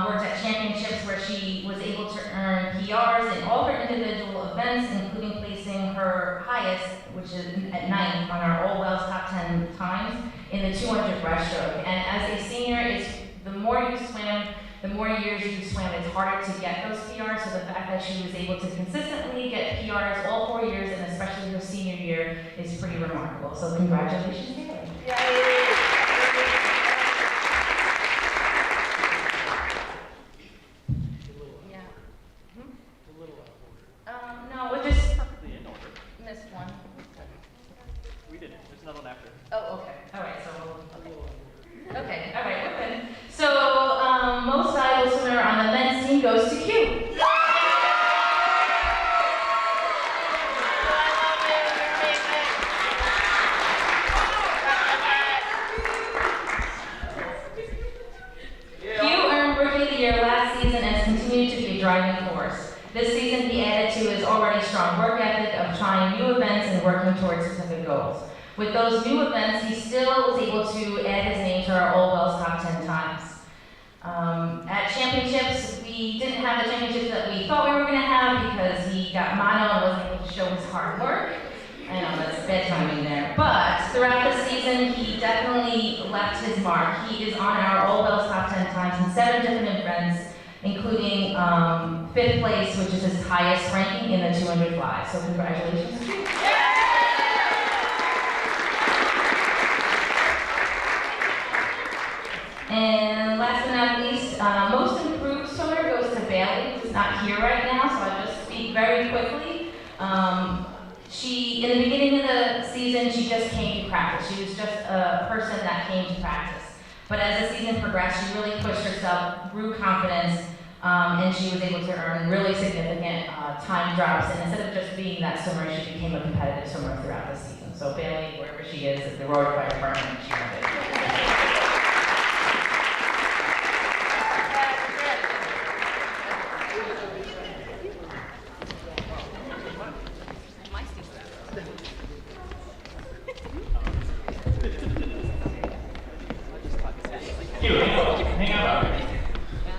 worked at championships where she was able to earn PRs in all her individual events, including placing her highest, which is at 9th on our All Wells top 10 times in the 200 breaststroke. And as a senior, the more you swim, the more years you swim, it's harder to get those PRs. So the fact that she was able to consistently get PRs all 4 years, and especially her senior year, is pretty remarkable. So congratulations, Haley. Yay. No, we just Perfectly in order. missed one. We didn't. There's another one after. Oh, okay. All right, so, okay, all right, we're good. So, most valuable swimmer on the men's team goes to Q. Q earned Rookie of the Year last season and has continued to be a driving force. This season, he added to his already strong work ethic of trying new events and working towards specific goals. With those new events, he still was able to add his name to our All Wells top 10 times. At championships, we didn't have the championships that we thought we were going to have because he got mono and wasn't able to show his hard work. I know that's bad timing there. But throughout the season, he definitely left his mark. He is on our All Wells top 10 times in 7 different events, including 5th place, which is his highest ranking in the 200 fly. So congratulations. And last but not least, most improved swimmer goes to Bailey, who's not here right now, so I'll just speak very quickly. In the beginning of the season, she just came to practice. She was just a person that came to practice. But as the season progressed, she really pushed herself, grew confidence, and she was able to earn really significant time drops. And instead of just being that swimmer, she became a competitive swimmer throughout the season. So Bailey, wherever she is, at the Royal Fire Department, she loved it. Hang out. You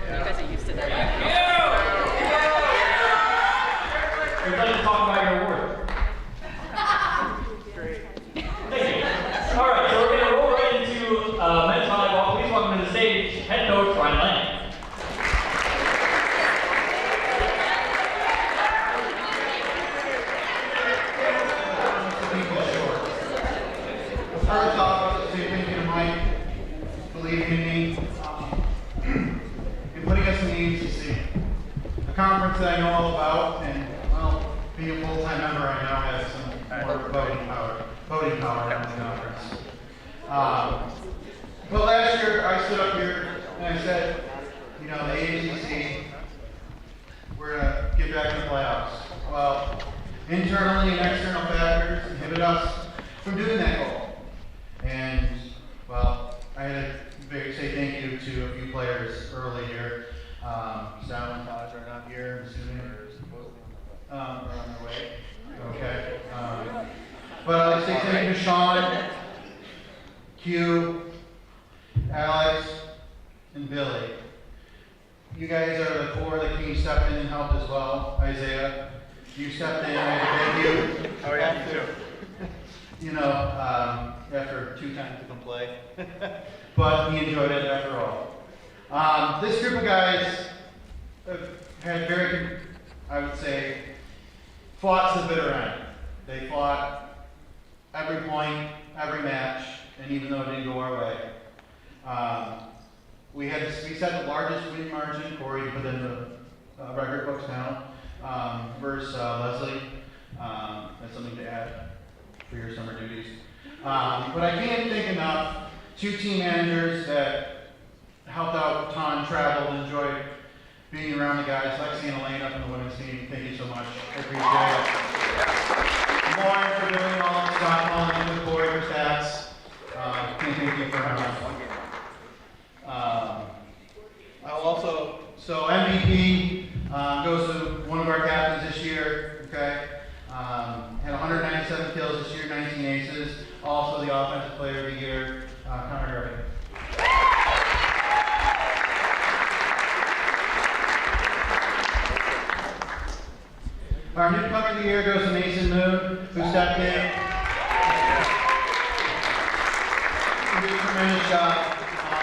guys are used to that. Everybody talk about your award. Great. Thank you. All right, so we're going to roll right into men's volleyball. Please welcome to the stage head coach Ryan Lang. First off, I'd say thank you to Mike, believing in me, and putting us in the ACC. A conference that I know all about, and well, being a full-time member, I now have some more voting power around the conference. But last year, I stood up here and I said, you know, the ACC, we're gonna get back in the playoffs. Well, internally and external factors inhibit us from doing that goal. And, well, I had to say thank you to a few players early here. Sal and Taj are not here, I'm assuming they're on their way. Okay. But I'd like to say thank you to Sean, Q, Alex, and Billy. You guys are the core that came stepped in and helped as well. Isaiah, you stepped in, I had to thank you. Oh yeah, you too. You know, after 2 times to come play. But he enjoyed it after all. This group of guys had very, I would say, fought to the bitter end. They fought every point, every match, and even though it didn't go our way. We set the largest win margin, Corey put in the record books now, versus Leslie. That's something to add for your summer duties. But I can't think enough, 2 team managers that helped out, Ton, traveled, enjoyed being around the guys, Lexi and Elaine up in the women's team. Thank you so much. I appreciate it. Lauren for doing all the stuff, calling in with Corey for stats. Can't thank you for enough. I'll also, so MVP goes to one of our captains. Player of the Year, Connor Griffin. Our Newcomer of the Year goes to Mason Moon, who stepped in. He did a tremendous job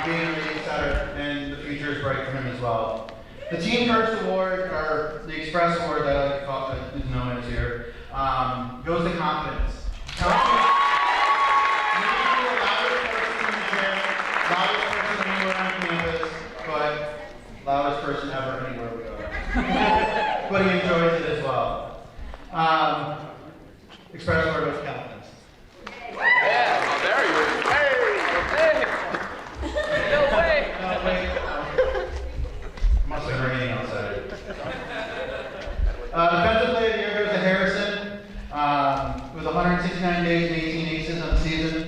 being a leading setter, and the future is bright for him as well. The Team First Award, or the Express Award that I like to call it, is known as here, goes to confidence. Maybe the loudest person in the gym, loudest person anywhere on campus, but loudest person ever anywhere we go. But he enjoys it as well. Express Award goes to confidence. Yeah, oh, there you go. Hey! No way! No, wait. Must have been raining outside. Defensive Player of the Year goes to Harrison, with 169 days and 18 aces on the season.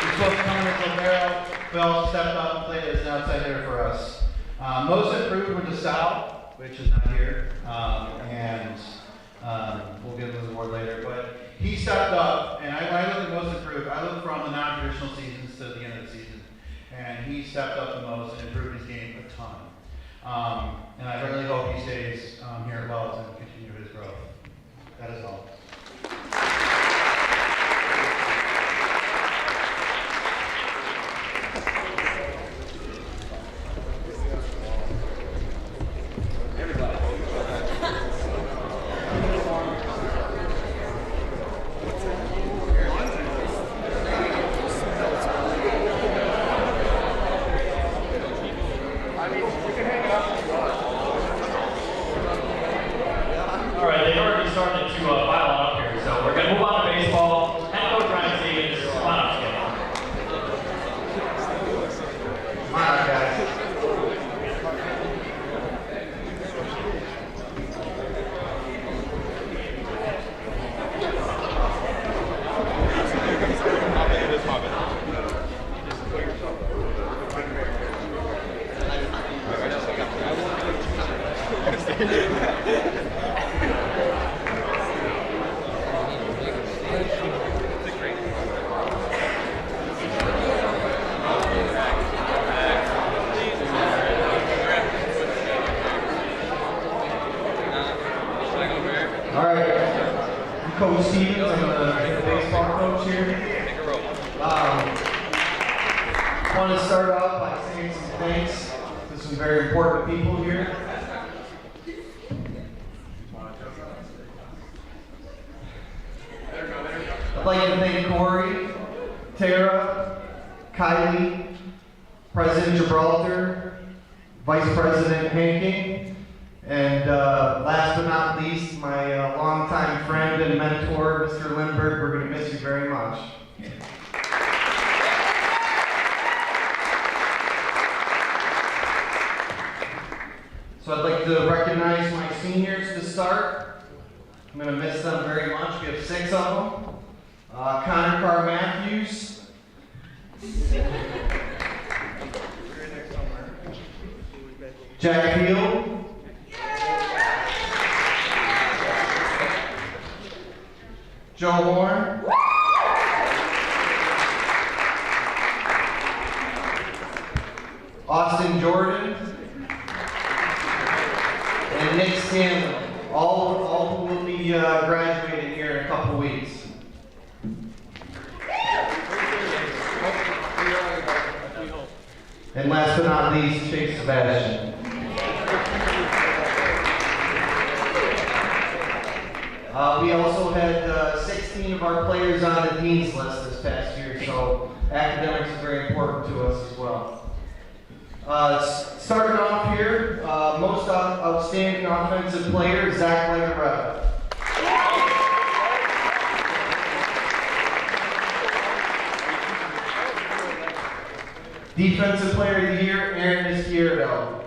He's supposed to come in with Romero, but also stepped up and played as an outside hitter for us. Most improved went to Sal, which is not here, and we'll give him the award later. But he stepped up, and when I look at most improved, I look from the non-traditional seasons to the end of the season. And he stepped up the most and improved his game a ton. And I really hope he stays here at Wells and continue his growth. That is all. All right, they've already started to pile on up here, so we're going to move on to baseball. Head coach Ryan Stevens, come on up, Skip. Come on up, guys. All right, I'm Coach Stevens, I'm the baseball coach here. I want to start off by saying some thanks to some very important people here. I'd like to thank Corey, Tara, Kylie, President Gibraltar, Vice President Hanking, and last but not least, my longtime friend and mentor, Mr. Lindbergh. We're going to miss you very much. So I'd like to recognize my seniors to start. I'm going to miss them very much. We have 6 of them. Connor Carr Matthews. Jack Field. Joe Horn. Austin Jordan. And Nick Stanley. All who will be graduating here in a couple weeks. And last but not least, Chase Sebastian. We also had 16 of our players on the Dean's list this past year, so academics is very important to us as well. Starting off here, most outstanding offensive player, Zach Legaretta. Defensive Player of the Year, Aaron Izquierdo.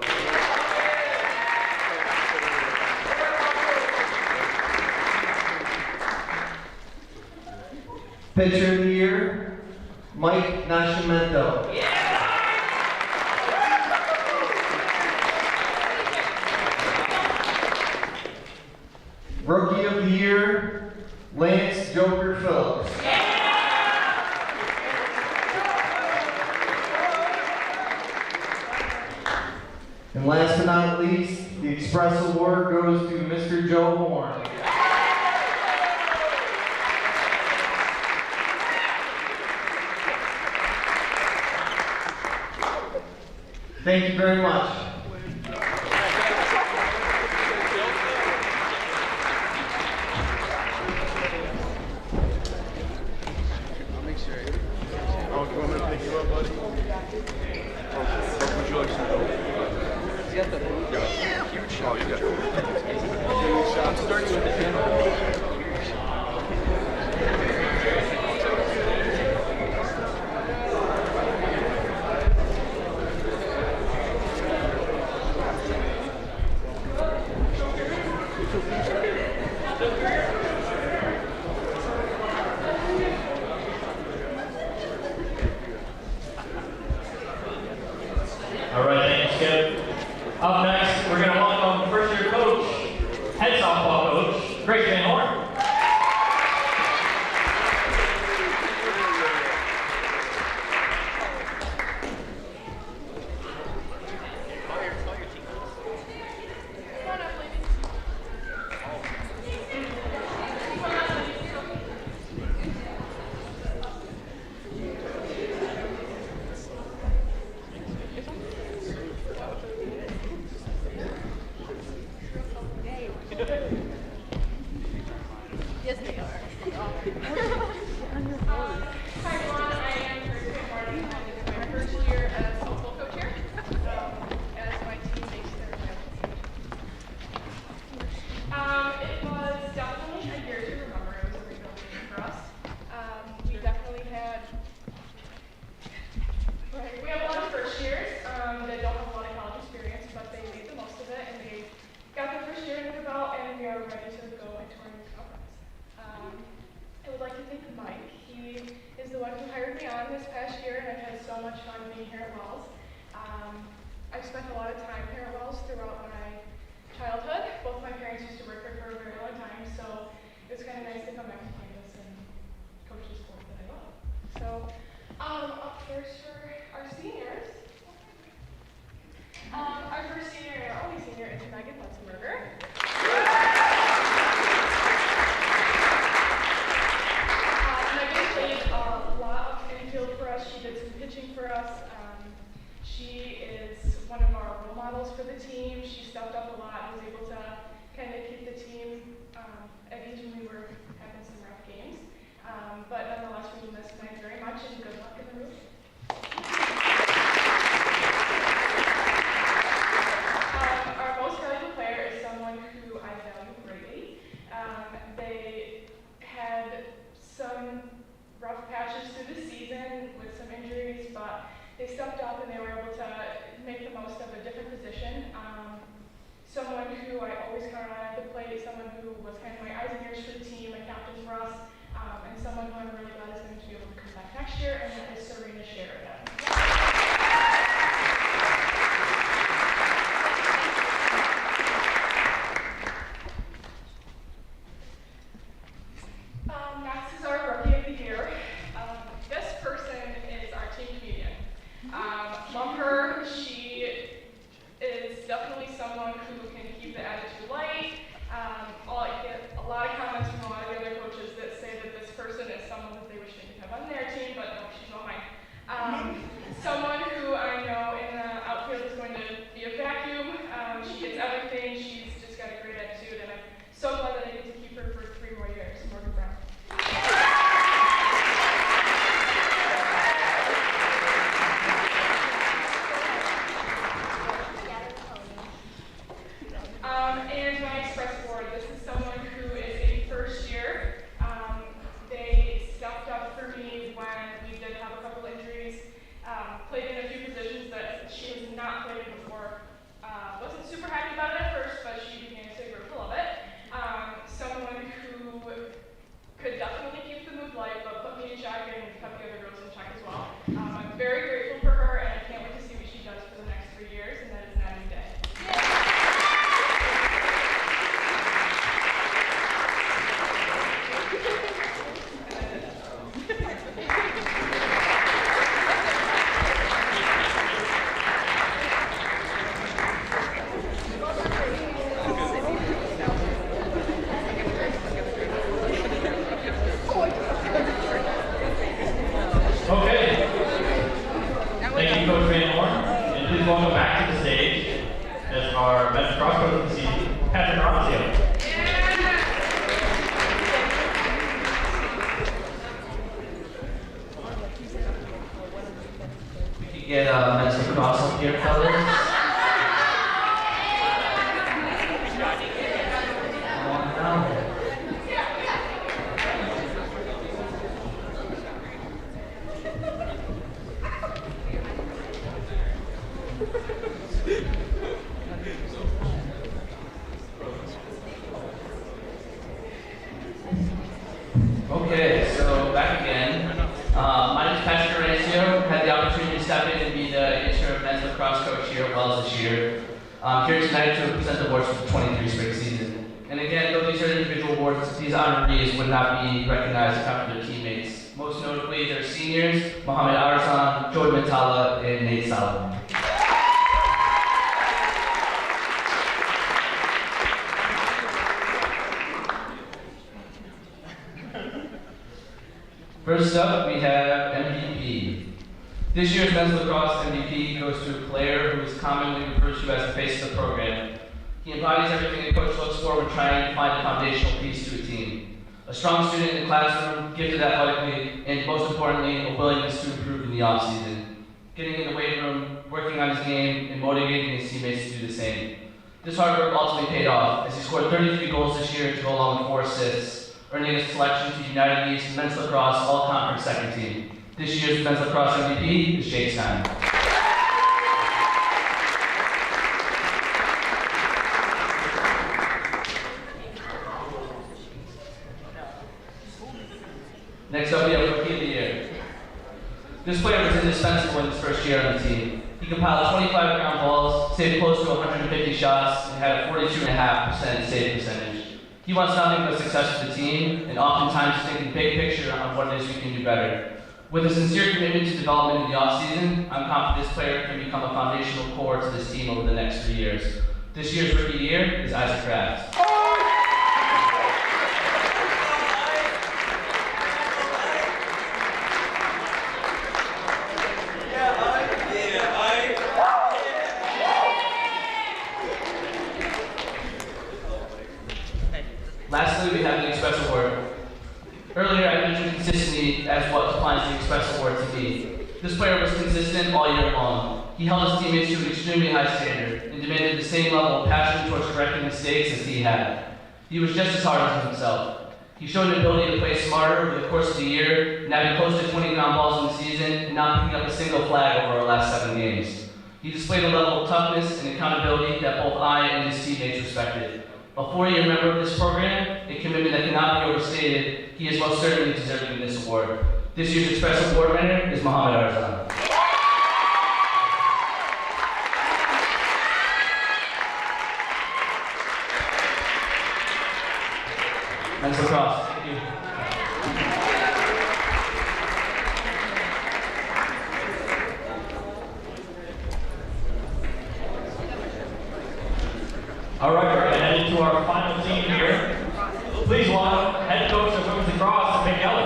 Pitcher of the Year, Mike Nascimento. Rookie of the Year, Lance Joker Phillips. And last but not least, the Express Award goes to Mr. Joe Horn. Thank you very much. All right, thank you, Skip. Up next, we're going to welcome first-year coach, head softball coach, Grace Van Horn. Yes, they are. Hi everyone, I am Grace Van Horn. This is my first year as softball coach here, as my team makes their way. It was definitely a year to remember. It was a rebuilding year for us. We definitely had, we have a lot of first years that don't have a lot of college experience, but they made the most of it and they got their first year under the belt and we are ready to go into our new conference. I would like to thank Mike. He is the one who hired me on this past year, and I've had so much fun being here at Wells. I've spent a lot of time here at Wells throughout my childhood. Both my parents used to work here for a very long time, so it was kind of nice to come back to campus and coach the sport that I love. So, up first for our seniors. Our first senior and our only senior is Megan Lutzenberger. Megan played a lot of infield for us. She did some pitching for us. She is one of our role models for the team. She stepped up a lot, was able to kind of keep the team at ease when we were having some rough games. But nonetheless, we will miss Megan very much and good luck in the room. Our most valuable player is someone who I value greatly. They had some rough patches through the season with some injuries, but they stepped up and they were able to make the most of a different position. Someone who I always counted on at the plate, someone who was kind of my eyes and ears for the team, a captain for us, and someone who I'm really glad is going to be able to come back next year, and that is Serena Sheridan. Next is our Rookie of the Year. This person is our team comedian. Love her. She is definitely someone who can keep the attitude light. I get a lot of comments from a lot of the other coaches that say that this person is someone that they wish they could have on their team, but no, she's not mine. Someone who I know in the outfield is going to be a vacuum. She gets everything. She's just got a great attitude, and I'm so glad that I get to keep her for 3 more years. Morgan Brown. And my Express Award, this is someone who is in first year. They stepped up for me when we did have a couple injuries, played in a few positions that she has not played in before. Wasn't super happy about it at first, but she became so grateful of it. Someone who could definitely keep the mood light, but put me in check and kept the other girls in check as well. I'm very grateful for her, and I can't wait to see what she does for the next 3 years, and that is Natalie Day. cross here, fellas. Come on now. Okay, so back again. My name is Patrick Horacio. Had the opportunity to step in and be the interim men's lacrosse coach here at Wells this year. I'm here tonight to present the awards for the 23 spring season. And again, though these are individual awards, these honorees would not be recognized without their teammates. Most notably, their seniors, Mohamed Arzan, Jordan Matala, and Nate Solomon. First up, we have MVP. This year's men's lacrosse MVP goes to a player who is commonly referred to as the face of the program. He embodies everything a coach looks for when trying to find a foundational piece to a team. A strong student in the classroom, gifted athletically, and most importantly, a willingness to improve in the offseason. Getting in the weight room, working on his game, and motivating his teammates to do the same. This hard work ultimately paid off, as he scored 33 goals this year to go along with 4 assists, earning a selection to United East Men's Lacrosse All-Conference Second Team. This year's Men's Lacrosse MVP is Jake Stein. Next up, we have Rookie of the Year. This player was indispensable in his first year on the team. He compiled 25 ground balls, saved close to 150 shots, and had a 42.5% save percentage. He wants nothing but success for the team, and oftentimes thinking big picture on what it is we can do better. With a sincere commitment to development in the offseason, I'm confident this player can become a foundational core to this team over the next 3 years. This year's Rookie of the Year is Isaac Kraft. Lastly, we have the Express Award. Earlier, I mentioned consistency as what defines the Express Award to me. This player was consistent all year long. He held his teammates to an extremely high standard and demanded the same level of passion towards correcting mistakes as he had. He was just as hard on himself. He showed an ability to play smarter over the course of the year, nabbing close to 20 ground balls in the season and not picking up a single flag over our last 7 games. He displayed a level of toughness and accountability that both I and his teammates respected. A 4-year member of this program, a commitment that cannot be overstated, he is most certainly deserving of this award. This year's Express Award winner is Mohamed Arzan. Men's lacrosse. Thank you. All right, we're headed to our final team here. Please welcome head coach of women's lacrosse, Mick Kelly.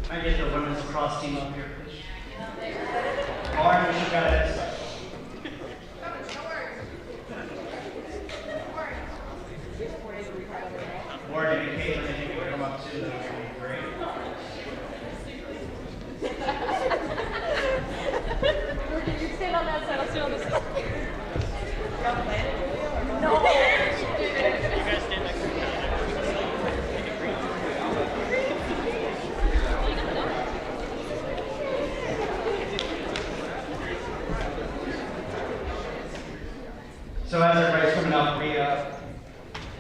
Can I get the women's lacrosse team up here, please? Lauren, we should go ahead. Morgan and Caitlin, if you could come up too, that would be great. Morgan, you stand on that side, I'll stand on this side. No. You guys stand next to each other. So as everybody's coming up,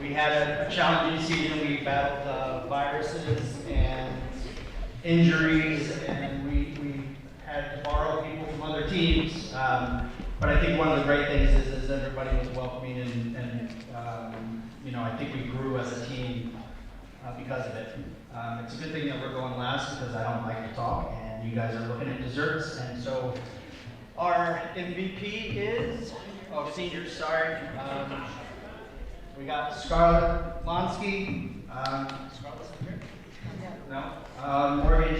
we had a challenging season. We battled viruses and injuries, and we had to borrow people from other teams. But I think one of the great things is everybody was welcoming, and you know, I think we grew as a team because of it. It's a good thing that we're going last because I don't like to talk, and you guys are looking at desserts, and so our MVP is, oh, seniors, sorry. We got Scarlett Lonsky. Scarlett's up here? No. Morgan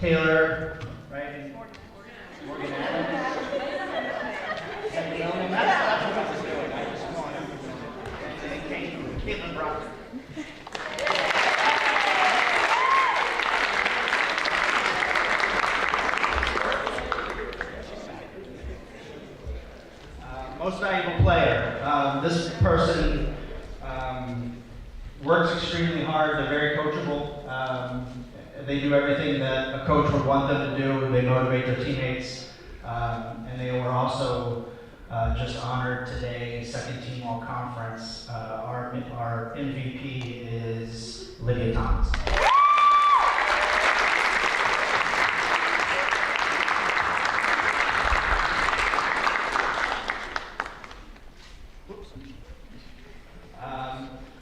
Taylor, right? Morgan Adams. That's what I was doing. I just wanted to. And Caitlin Brockton. Most valuable player. This person works extremely hard. They're very coachable. They do everything that a coach would want them to do. They motivate their teammates. And they were also just honored today, second team all conference. Our MVP is Lydia Thomas.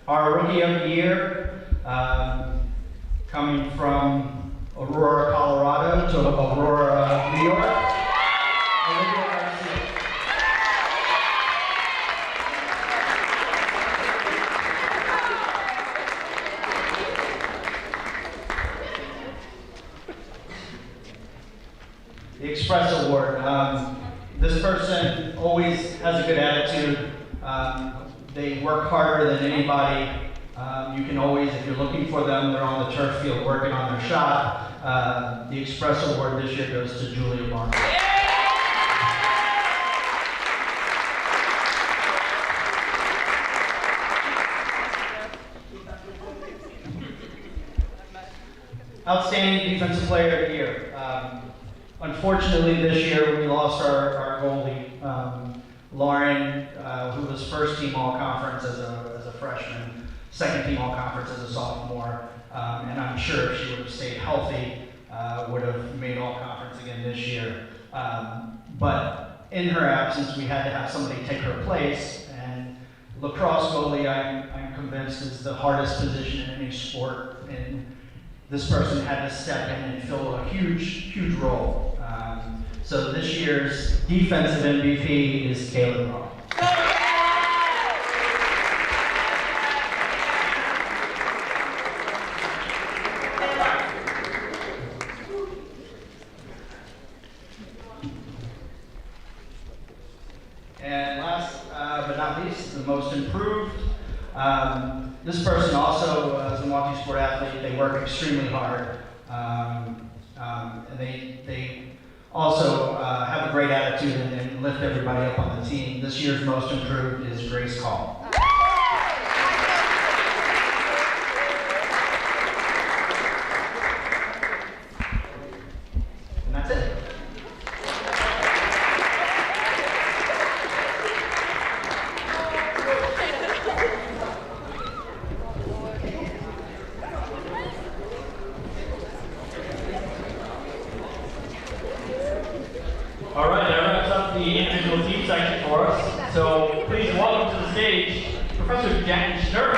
Our Rookie of the Year, coming from Aurora, Colorado to Aurora, New York, Olivia Garcia. The Express Award. This person always has a good attitude. They work harder than anybody. You can always, if you're looking for them, they're on the turf field working on their shot. The Express Award this year goes to Julia Barnes. Outstanding Defensive Player of the Year. Unfortunately, this year we lost our goalie, Lauren, who was first team all conference as a freshman, second team all conference as a sophomore, and I'm sure if she would have stayed healthy, would have made all conference again this year. But in her absence, we had to have somebody take her place, and lacrosse goalie, I'm convinced, is the hardest position in any sport, and this person had to step in and fill a huge role. So this year's defensive MVP is Caleb Ross. And last but not least, the most improved. This person also is a multi-sport athlete. They work extremely hard. And they also have a great attitude and lift everybody up on the team. This year's most improved is Grace Call. And that's it. All right, that wraps up the individual team section for us. So please welcome to the stage Professor Jack Schnurr.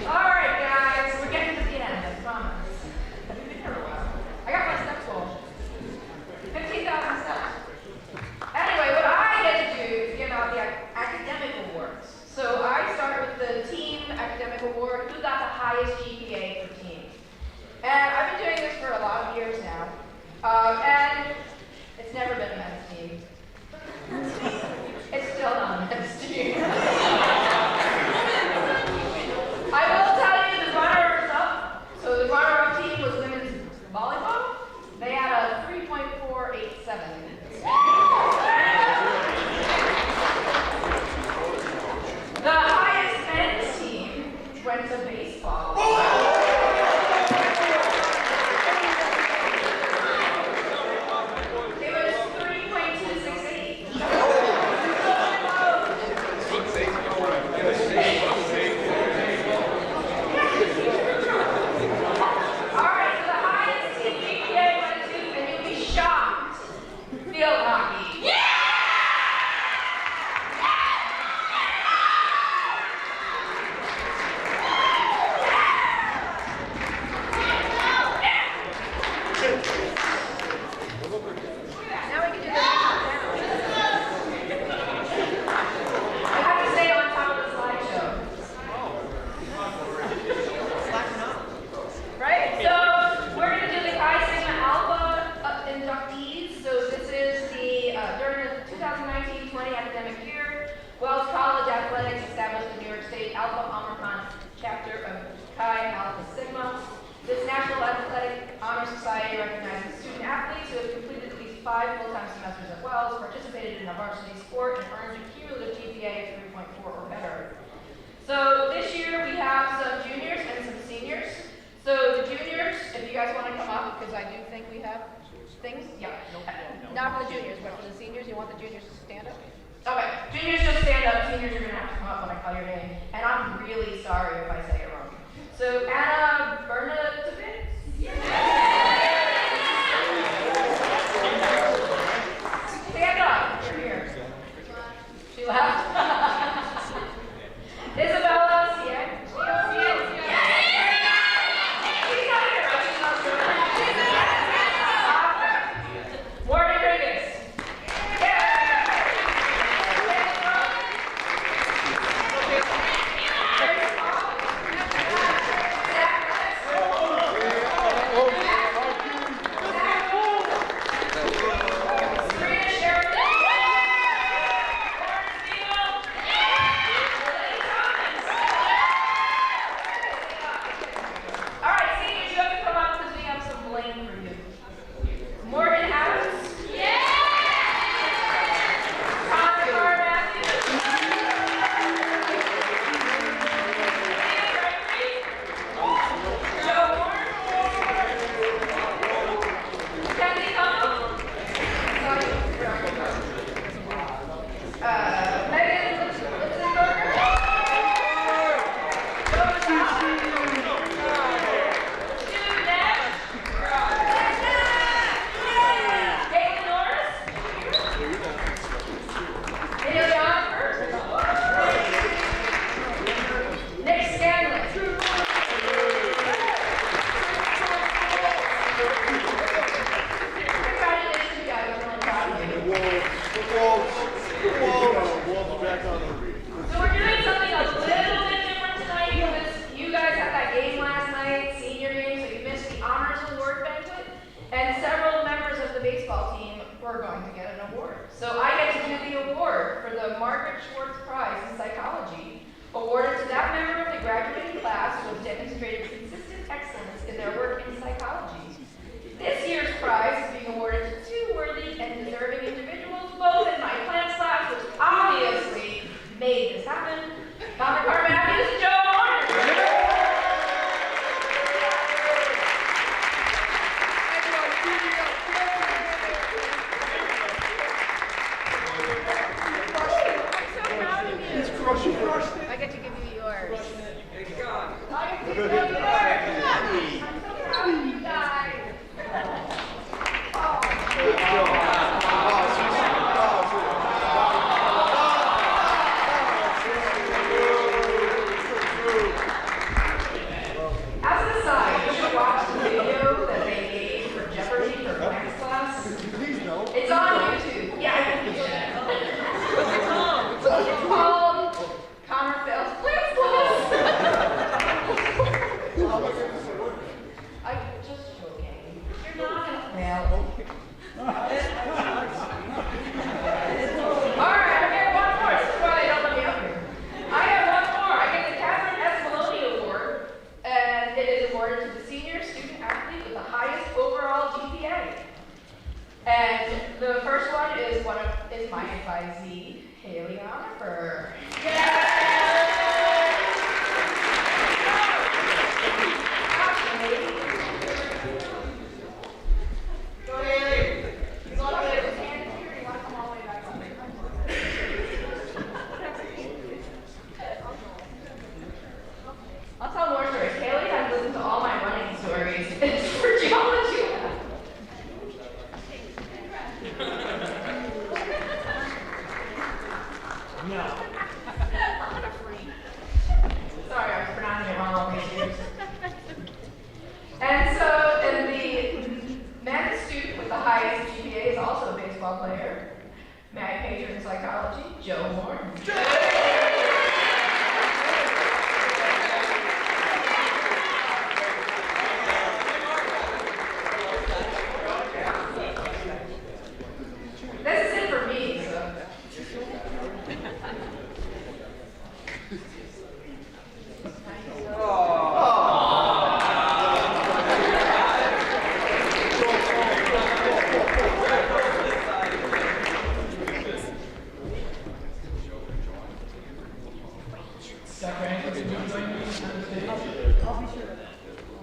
Alright guys, we're getting to the end, I promise. I got my steps full. 15,000 steps. Anyway, what I get to do is give out the academic awards. So I start with the team academic award. Who got the highest GPA for today recognizes student athletes who have completed at least 5 full-time semesters at Wells, participated in a varsity sport, and earned a cumulative GPA of 3.4 or better. So this year we have some juniors and some seniors. So the juniors, if you guys want to come up, because I do think we have things. Yeah. Not for the juniors, but for the seniors, you want the juniors to stand up? Okay. Juniors just stand up. Seniors, you're going to have to come up when I call your name. And I'm really sorry if I say it wrong. So Anna Bernadette. Stand up. You're here. She left. Isabella Sien. Morgan Riggins.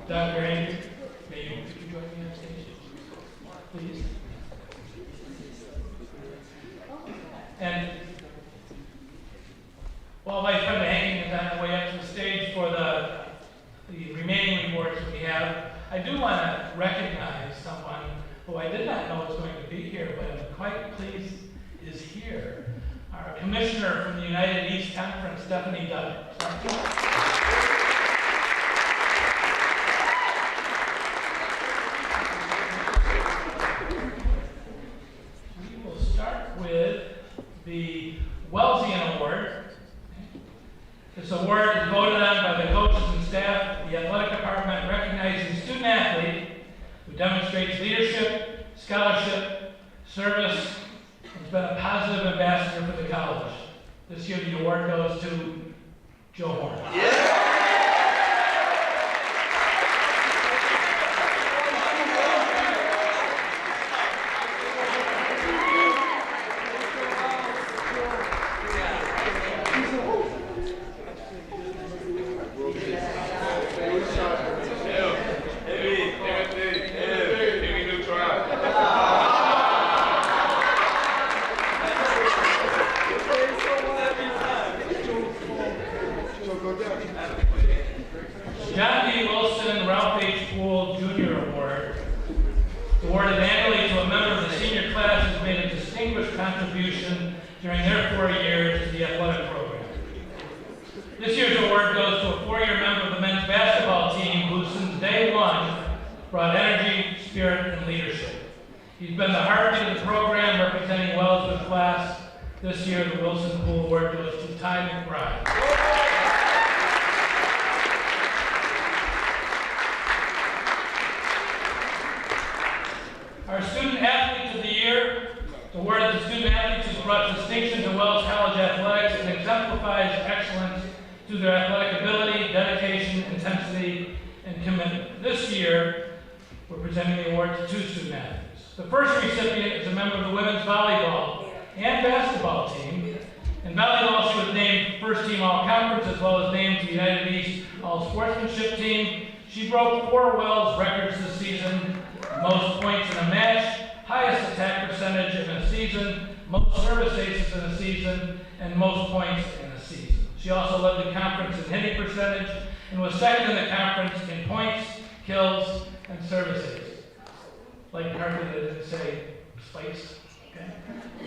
Dr. Andrew, could you join me on stage, please? And while Vice President Hanking is on the way up to the stage for the remaining reports that we have, I do want to recognize someone who I did not know was going to be here, but I'm quite pleased is here. Our Commissioner from the United East Conference, Stephanie Dunn. We will start with the Wellesian Award. This award is voted on by the coaches and staff of the athletic department, recognizing student athlete who demonstrates leadership, scholarship, service, and has been a positive ambassador for the college. This year the award goes to Joe Horn. John D. Wilson Ralph H. Poole Jr. Award, awarded annually to a member of the senior class who has made a distinguished contribution during their 4 years to the athletic program. This year's award goes to a 4-year member of the men's basketball team who since day one brought energy, spirit, and leadership. He's been the heartbeat of the program, representing Wellswood class. This year, the Wilson Poole Award goes to Ty McBride. Our Student Athlete of the Year, awarded to student athletes who brought distinction to Wells College athletics and exemplifies excellence through their athletic ability, dedication, intensity, and commitment. This year, we're presenting the award to 2 student athletes. The first recipient is a member of the women's volleyball and basketball team. In volleyball, she was named first team all-conference as well as named to the United East all-sportsmanship team. She broke 4 Wells records this season: most points in a match, highest attack percentage in a season, most service aces in a season, and most points in a season. She also led the conference in hitting percentage and was second in the conference in points, kills, and service aces. Like Harvey didn't say spice. Okay.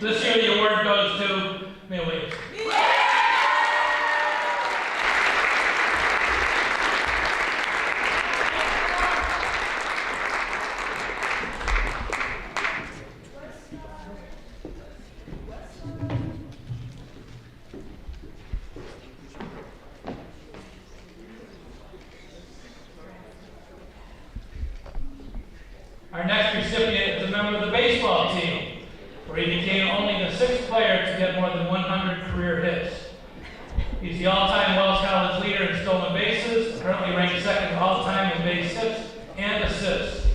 This year the award goes to May Williams. Our next recipient is a member of the baseball team, where he became only the 6th player to get more than 100 career hits. He's the all-time Wells College leader in stolen bases, currently ranked 2nd all-time in base hits and assists.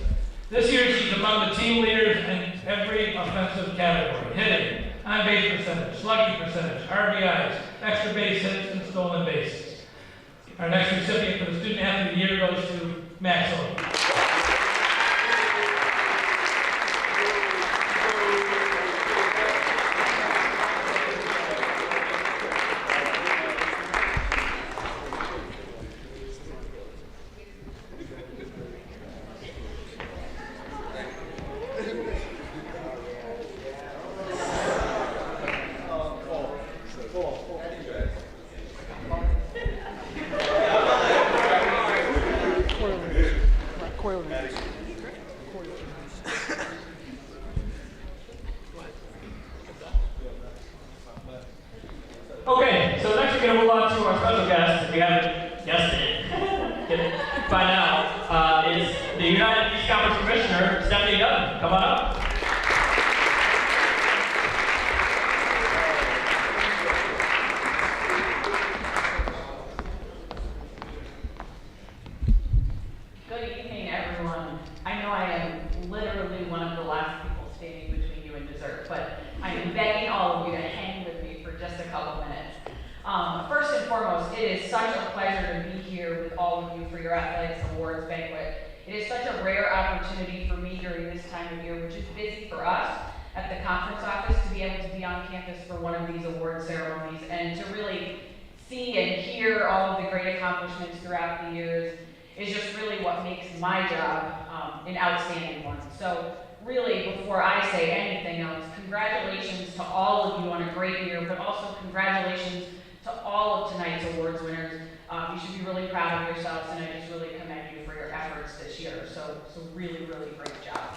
This year, he's among the team leaders in every offensive category: hitting, on-base percentage, slugging percentage, RBIs, extra base hits, and stolen bases. Our next recipient for the Student Athlete of the Year goes to Max Owen. Okay, so next we're going to move on to our special guest, if we haven't guessed it by now, is the United East Conference Commissioner, Stephanie Dunn. Come on up. Good evening, everyone. I know I am literally one of the last people standing between you and dessert, but I am begging all of you to hang with me for just a couple minutes. First and foremost, it is such a pleasure to be here with all of you for for your athletics awards banquet. It is such a rare opportunity for me during this time of year, which is busy for us at the conference office, to be able to be on campus for one of these award ceremonies and to really see and hear all of the great accomplishments throughout the years is just really what makes my job an outstanding one. So really, before I say anything else, congratulations to all of you on a great year, but also congratulations to all of tonight's awards winners. You should be really proud of yourselves, and I just really commend you for your efforts this year. So really, really great job.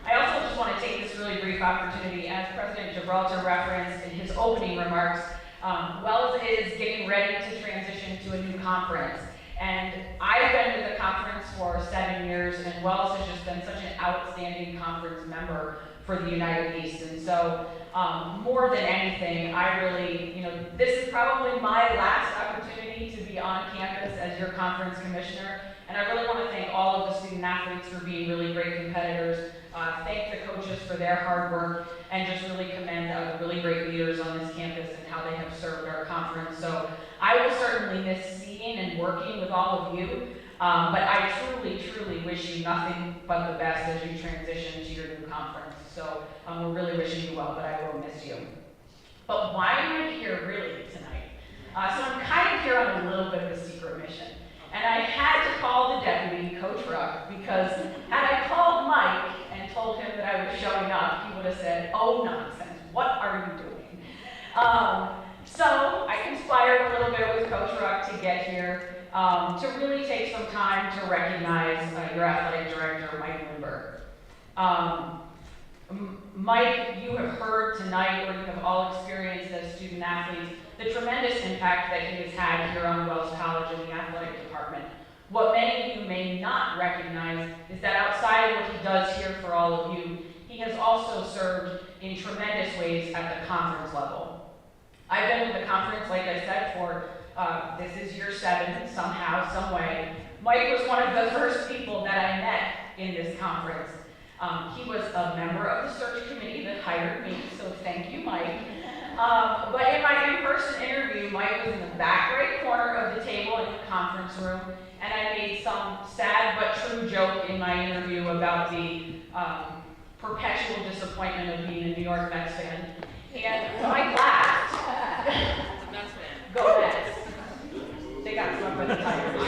I also just want to take this really brief opportunity, as President Gibraltar referenced in his opening remarks, Wells is getting ready to transition to a new conference. And I've been with the conference for 7 years, and Wells has just been such an outstanding conference member for the United East. And so, more than anything, I really, this is probably my last opportunity to be on campus as your conference commissioner. And I really want to thank all of the student athletes for being really great competitors, thank the coaches for their hard work, and just really commend the really great leaders on this campus and how they have served our conference. So I will certainly miss seeing and working with all of you, but I truly, truly wish you nothing but the best as you transition to your new conference. So we're really wishing you well, but I will miss you. But why am I here really tonight? So I'm kind of here on a little bit of a secret mission. And I had to call the deputy, Coach Ruck, because had I called Mike and told him that I was showing up, he would have said, "Oh, nonsense, what are you doing?" So I conspired a little bit with Coach Ruck to get here, to really take some time to recognize your athletic director, Mike Lindberg. Mike, you have heard tonight, or you have all experienced as student athletes, the tremendous impact that he has had here on Wells College in the athletic department. What many of you may not recognize is that outside of what he does here for all of you, he has also served in tremendous ways at the conference level. I've been with the conference, like I said, for this is year 7, somehow, some way. Mike was one of the first people that I met in this conference. He was a member of the search committee that hired me, so thank you, Mike. But in my in-person interview, Mike was in the back right corner of the table in the conference room, and I made some sad but true joke in my interview about the perpetual disappointment of being a New York Mets fan. And Mike laughed. Mets fan. Go Mets. They got swept by the Tigers.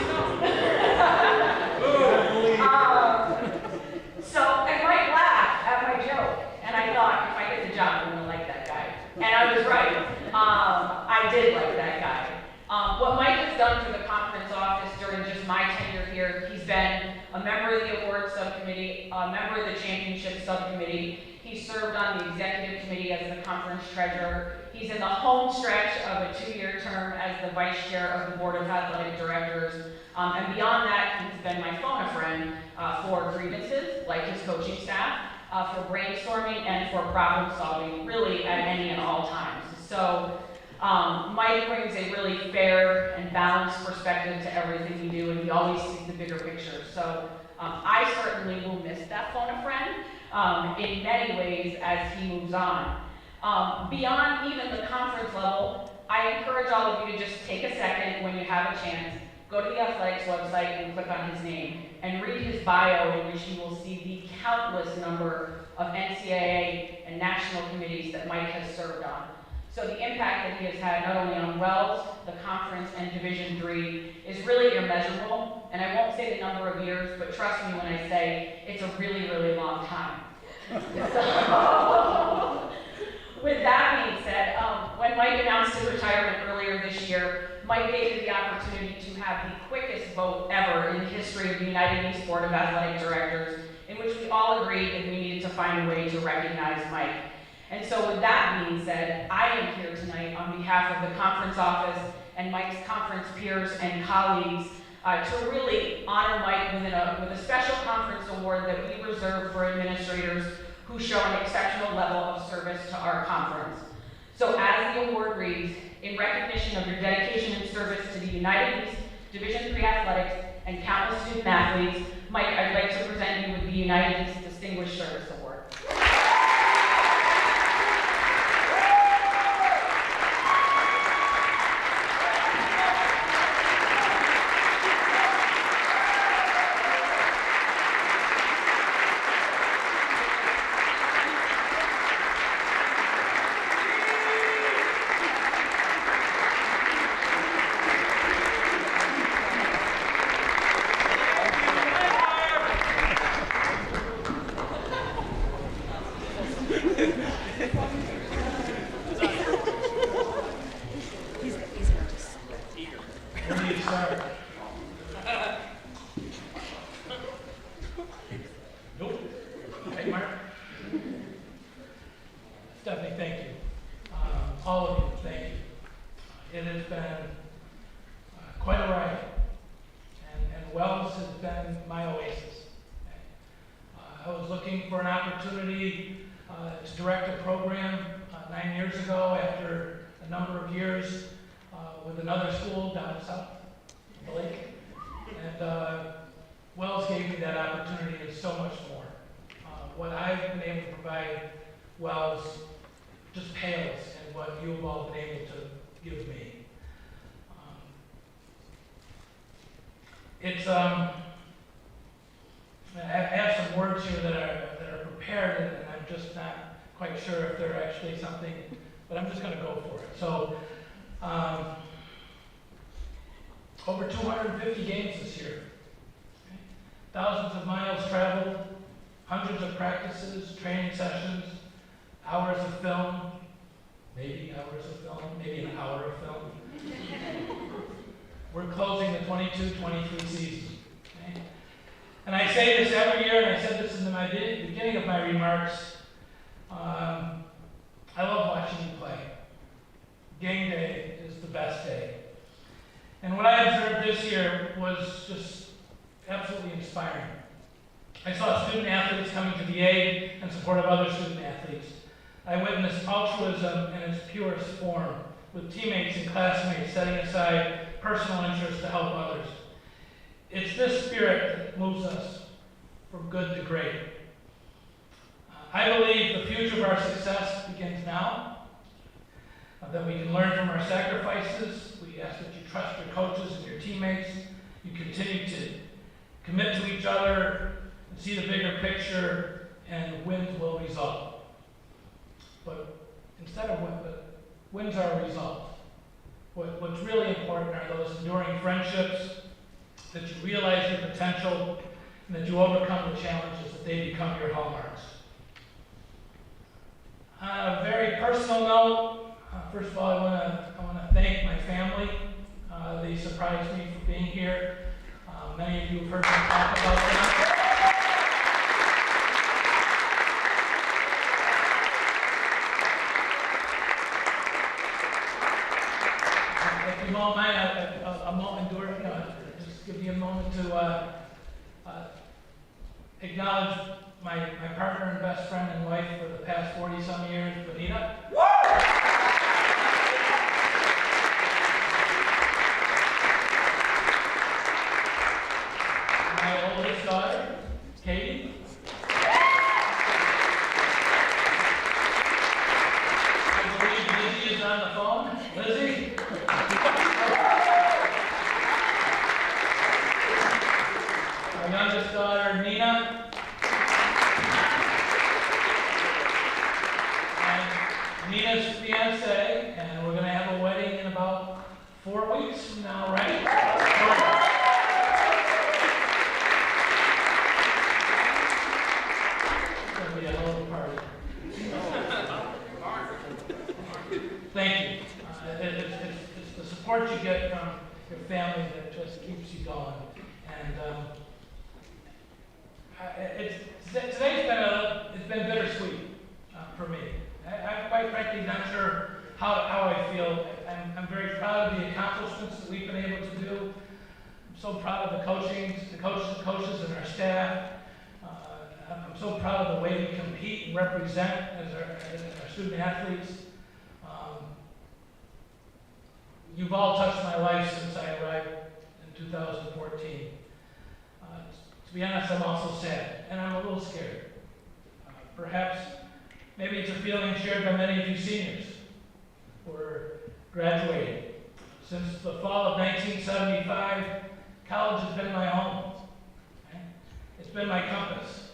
And Mike laughed at my joke, and I thought, if I get the job, I'm going to like that guy. And I was right. I did like that guy. What Mike has done for the conference office during just my tenure here, he's been a member of the awards subcommittee, a member of the championship subcommittee. He served on the executive committee as the conference treasurer. He's in the home stretch of a 2-year term as the vice chair of the board of athletic directors. And beyond that, he's been my phone a friend for grievances, like his coaching staff, for brainstorming, and for problem solving, really at any and all times. So Mike brings a really fair and balanced perspective to everything we do, and he always sees the bigger picture. So I certainly will miss that phone a friend in many ways as he moves on. Beyond even the conference level, I encourage all of you to just take a second when you have a chance, go to the athletics website and click on his name and read his bio, in which you will see the countless number of NCAA and national committees that Mike has served on. So the impact that he has had not only on Wells, the conference, and Division III is really immeasurable. And I won't say the number of years, but trust me when I say it's a really, really long time. So, with that being said, when Mike announced his retirement earlier this year, Mike gave me the opportunity to have the quickest vote ever in the history of the United East Board of Athletic Directors, in which we all agreed that we needed to find a way to recognize Mike. And so with that being said, I am here tonight on behalf of the conference office and Mike's conference peers and colleagues to really honor Mike with a special conference award that we reserve for administrators who show an exceptional level of service to our conference. So as the award reads, in recognition of your dedication and service to the United East Division III Athletics and countless student athletes, Mike, I'd like to present you with the United East Distinguished Service Award. Hey, Mark. Stephanie, thank you. All of you, thank you. It has been quite a ride, and Wells has been my oasis. I was looking for an opportunity to direct a program 9 years ago after a number of years with another school down south, the lake. And Wells gave me that opportunity and so much more. What I've been able to provide Wells just pales in what you have all been able to give me. I have some words here that are prepared, and I'm just not quite sure if they're actually something, but I'm just going to go for it. So, over 250 games this year, okay? Thousands of miles traveled, hundreds of practices, training sessions, hours of film, maybe hours of film, maybe an hour of film. We're closing the 22-23 season. Okay? And I say this every year, and I said this in the beginning of my remarks. I love watching you play. Game day is the best day. And what I observed this year was just absolutely inspiring. I saw student athletes coming to the aid and support of other student athletes. I witnessed altruism in its purest form, with teammates and classmates setting aside personal interest to help others. It's this spirit that moves us from good to great. I believe the future of our success begins now, that we can learn from our sacrifices. We ask that you trust your coaches and your teammates. You continue to commit to each other and see the bigger picture, and wins will result. But instead of wins are a result. What's really important are those enduring friendships, that you realize your potential, and that you overcome the challenges, that they become your hallmarks. On a very personal note, first of all, I want to thank my family. They surprised me for being here. Many of you have heard me talk about them. If you don't mind, a moment, just give me a moment to acknowledge my partner and best friend and wife for the past 40-some years, Benita. My oldest daughter, Katie. I believe Lizzie is on the phone. Lizzie? Our youngest daughter, Nina. And Nina's fiance, and we're going to have a wedding in about 4 weeks from now, right? It's going to be a hell of a party. Thank you. It's the support you get from your family that just keeps you going. And today's been bittersweet for me. I'm quite frankly not sure how I feel. I'm very proud of the accomplishments that we've been able to do. I'm so proud of the coaches and our staff. I'm so proud of the way we compete and represent as our student athletes. You've all touched my life since I arrived in 2014. To be honest, I'm also sad, and I'm a little scared. Perhaps, maybe it's a feeling shared by many of you seniors who are graduating. Since the fall of 1975, college has been my home. Okay? It's been my compass.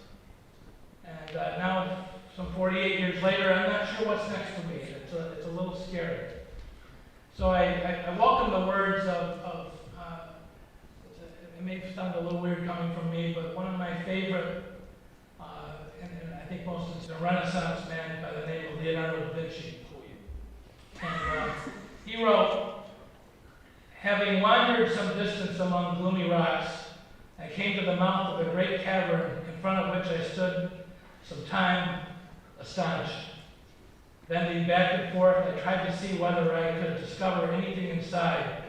And now, some 48 years later, I'm not sure what's next for me. It's a little scary. So I welcome the words of it may sound a little weird coming from me, but one of my favorite, and I think most of it's a Renaissance man by the name of Leonardo da Vinci. And he wrote, "Having wandered some distance among gloomy rocks, I came to the mouth of a great cavern in front of which I stood some time, astonished. Bending back and forth, I tried to see whether I could discover anything inside,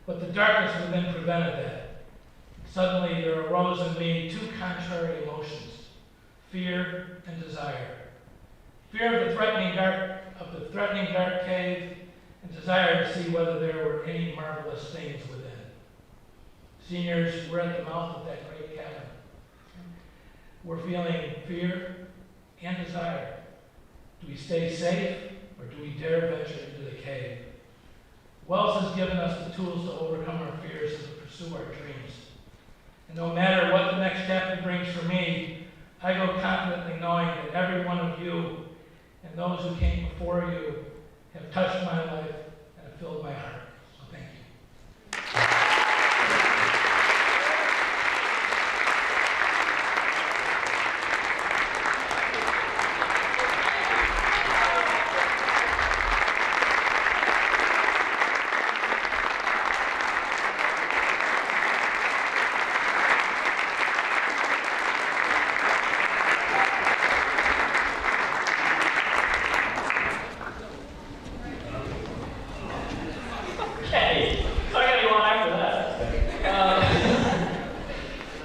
but the darkness within prevented that. Suddenly there arose in me two contrary emotions, fear and desire. Fear of the threatening dark cave, and desire to see whether there were any marvelous things within. Seniors, we're at the mouth of that great chasm. We're feeling fear and desire. Do we stay safe, or do we dare venture into the cave? Wells has given us the tools to overcome our fears and to pursue our dreams. And no matter what the next chapter brings for me, I go confidently knowing that every one of you and those who came before you have touched my life and have filled my heart. So thank you.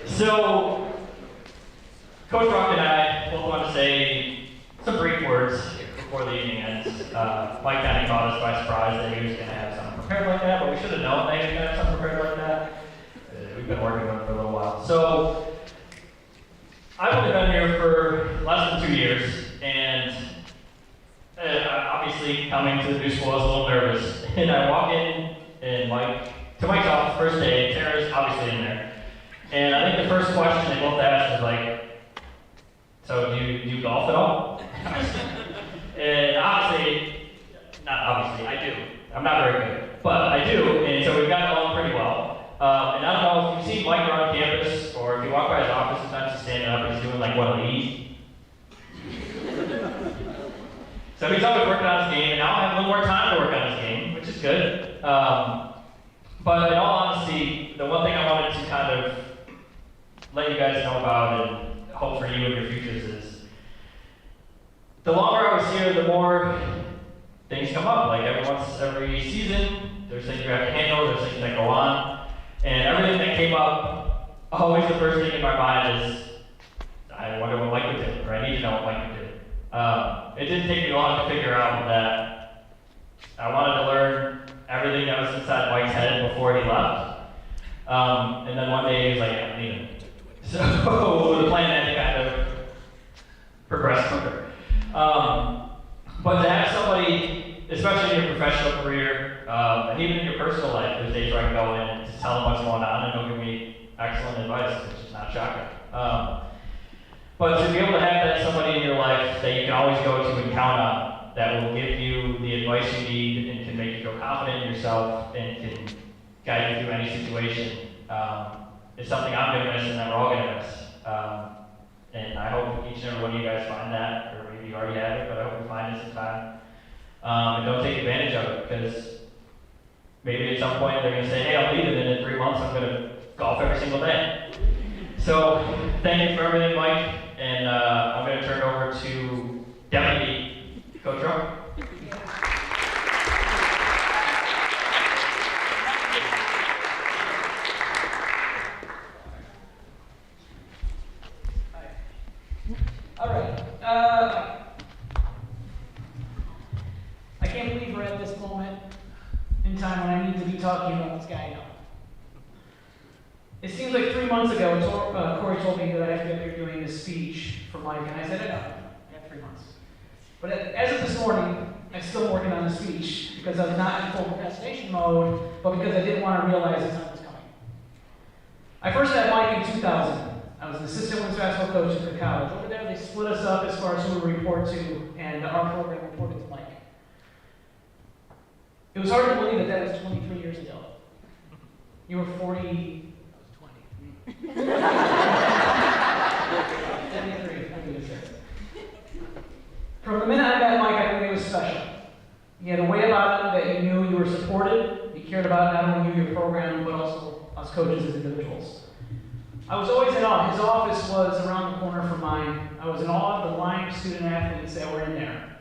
So, Coach Rock and I both want to say some brief words before the evening ends. Mike kind of caught us by surprise that he was going to have something prepared like that, but we should have known that he was going to have something prepared like that. We've been working on it for a little while. So, I've only been here for less than 2 years, and obviously coming to the new school I was a little nervous. And I walk in, and to Mike's office first day, Tara's obviously in there. And I think the first question they both asked was like, so do you golf at all? And obviously, I do. I'm not very good, but I do, and so we've gotten along pretty well. And I don't know if you've seen Mike around campus, or if you walk by his office, sometimes he's standing up and he's doing like one of these. So he's always working on his game, and now I have a little more time to work on his game, which is good. But in all honesty, the one thing I wanted to kind of let you guys know about and hope for you and your futures is, the longer I was here, the more things come up. Like every season, there's things you have to handle, there's things that go on, and everything that came up, always the first thing in my mind is, I wonder what Mike would do, or I need to know what Mike would do. It didn't take me long to figure out that I wanted to learn everything that was inside Mike's head before he left. And then one day he was like, yeah, I need him. So the plan had to kind of progress further. But to have somebody, especially in your professional career, and even in your personal life, there's days where I can go in and just tell them what's going on and they'll give me excellent advice, which is not shocking. But to be able to have that somebody in your life that you can always go to and count on, that will give you the advice you need and can make you feel confident in yourself and can guide you through any situation, is something I'm going to miss and that we're all going to miss. And I hope each and every one of you guys find that, or maybe you already have it, but I hope you find it sometime. And don't take advantage of it, because maybe at some point they're going to say, hey, I'm leaving, and in 3 months I'm going to golf every single day. So thank you for everything, Mike, and I'm going to turn it over to Deputy Coach Rock. All right. I can't believe we're at this moment in time when I need to be talking about this guy now. It seems like 3 months ago, Corey told me that I have to be up here doing this speech for Mike, and I said, I have 3 months. But as of this morning, I'm still working on the speech because I was not in full procrastination mode, but because I didn't want to realize the time was coming. I first met Mike in 2000. I was an assistant women's basketball coach at the college. Over there, they split us up as far as who we report to, and our program reported to Mike. It was hard to believe that that was 23 years ago. You were 40. I was 20. 73. From the minute I met Mike, I knew he was special. He had a way about him that you knew you were supported. He cared about not only you, your program, but also us coaches as individuals. I was always in awe. His office was around the corner from mine. I was in awe of the line of student athletes that were in there.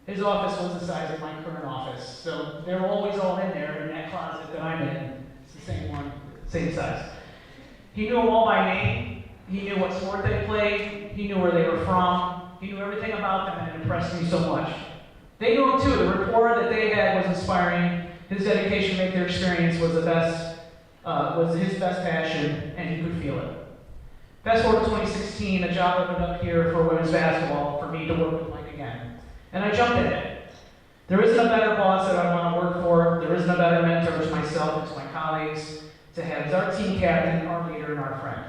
His office was the size of my current office, so they were always all in there in that closet that I'm in. It's the same one, same size. He knew them all by name. He knew what sport they played. He knew where they were from. He knew everything about them, and it impressed me so much. They knew him too. The rapport that they had was inspiring. His dedication to make their experience was the best, was his best passion, and you could feel it. Fast forward to 2016, a job opened up here for women's basketball for me to work with Mike again. And I jumped at it. There isn't a better boss that I want to work for. There isn't a better mentor to myself and to my colleagues to have as our team captain, our leader, and our friend.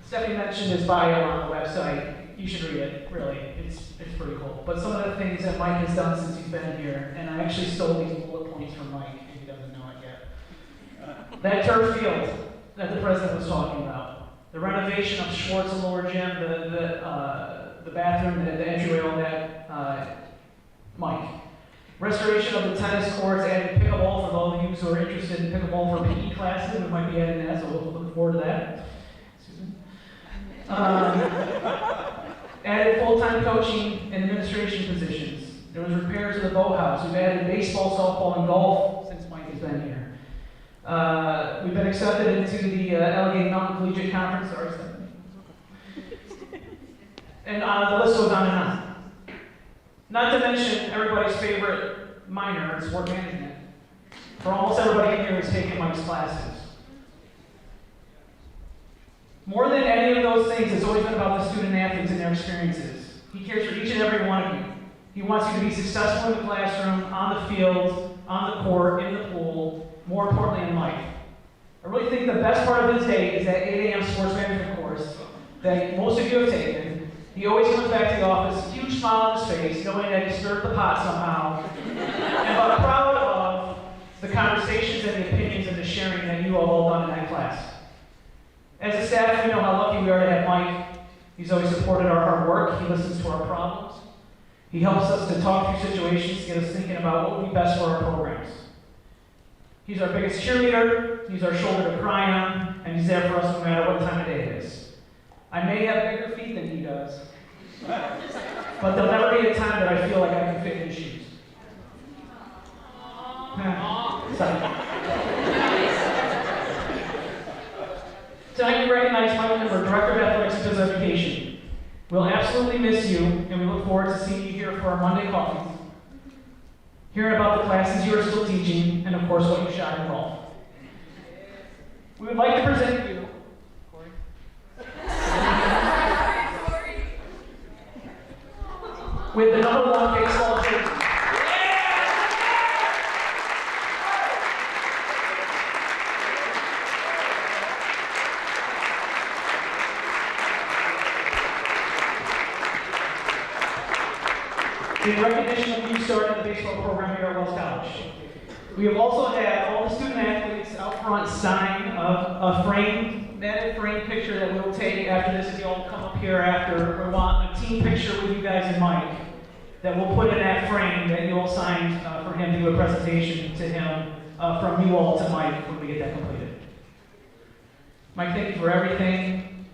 Stephanie mentioned his bio on the website. You should read it, really. It's pretty cool. But some of the things that Mike has done since he's been here, and I actually stole these bullet points from Mike, if he doesn't know it yet. That turf field that the president was talking about, the renovation of Schwartz and Lower Gym, the bathroom, the entryway, all that, Mike. Restoration of the tennis courts, adding pickleball for those of you who are interested in pickleball for PE classes. We might be adding that, so we'll look forward to that. Added full-time coaching and administration positions. There was repairs to the boathouse. We've added baseball, softball, and golf since Mike has been here. We've been accepted into the Allegheny Mountain Collegiate Conference. Sorry, Stephanie. And the list goes on and on. Not to mention everybody's favorite minor in sport management. For almost everybody in here who's taken Mike's classes. More than any of those things, it's always been about the student athletes and their experiences. He cares for each and every one of you. He wants you to be successful in the classroom, on the field, on the court, in the pool, more importantly in life. I really think the best part of his day is that 8 a.m. sports management course that most of you have taken. He always comes back to the office, huge smile on his face, knowing that he stirred the pot somehow, and but proud of the conversations and the opinions and the sharing that you all done in that class. As a staff, we know how lucky we are to have Mike. He's always supported our hard work. He listens to our problems. He helps us to talk through situations, get us thinking about what would be best for our programs. He's our biggest cheerleader. He's our shoulder to cry on, and he's there for us no matter what time of day it is. I may have bigger feet than he does, but there'll never be a time that I feel like I can fit in his shoes. Tonight we recognize Mike Limber, Director of Athletics and Physical Education. We'll absolutely miss you, and we look forward to seeing you here for our Monday coffees, hearing about the classes you are still teaching, and of course what you shot in golf. We would like to present you with the #1 baseball jersey. In recognition of you starting the baseball program here at Wells College. We have also had all the student athletes out front sign a matted frame picture that we'll take after this. If you all come up here after, we want a team picture with you guys and Mike that we'll put in that frame that you all signed for him to do a presentation to him from you all to Mike when we get that completed. Mike, thank you for everything.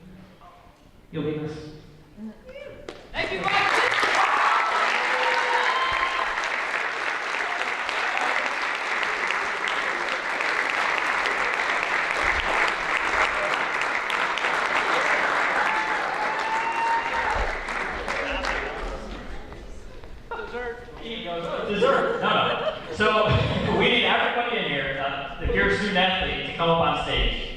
You'll be missed. Thank you, Mike. Dessert. No. So we need everybody in here, if you're a student athlete, to come up on stage.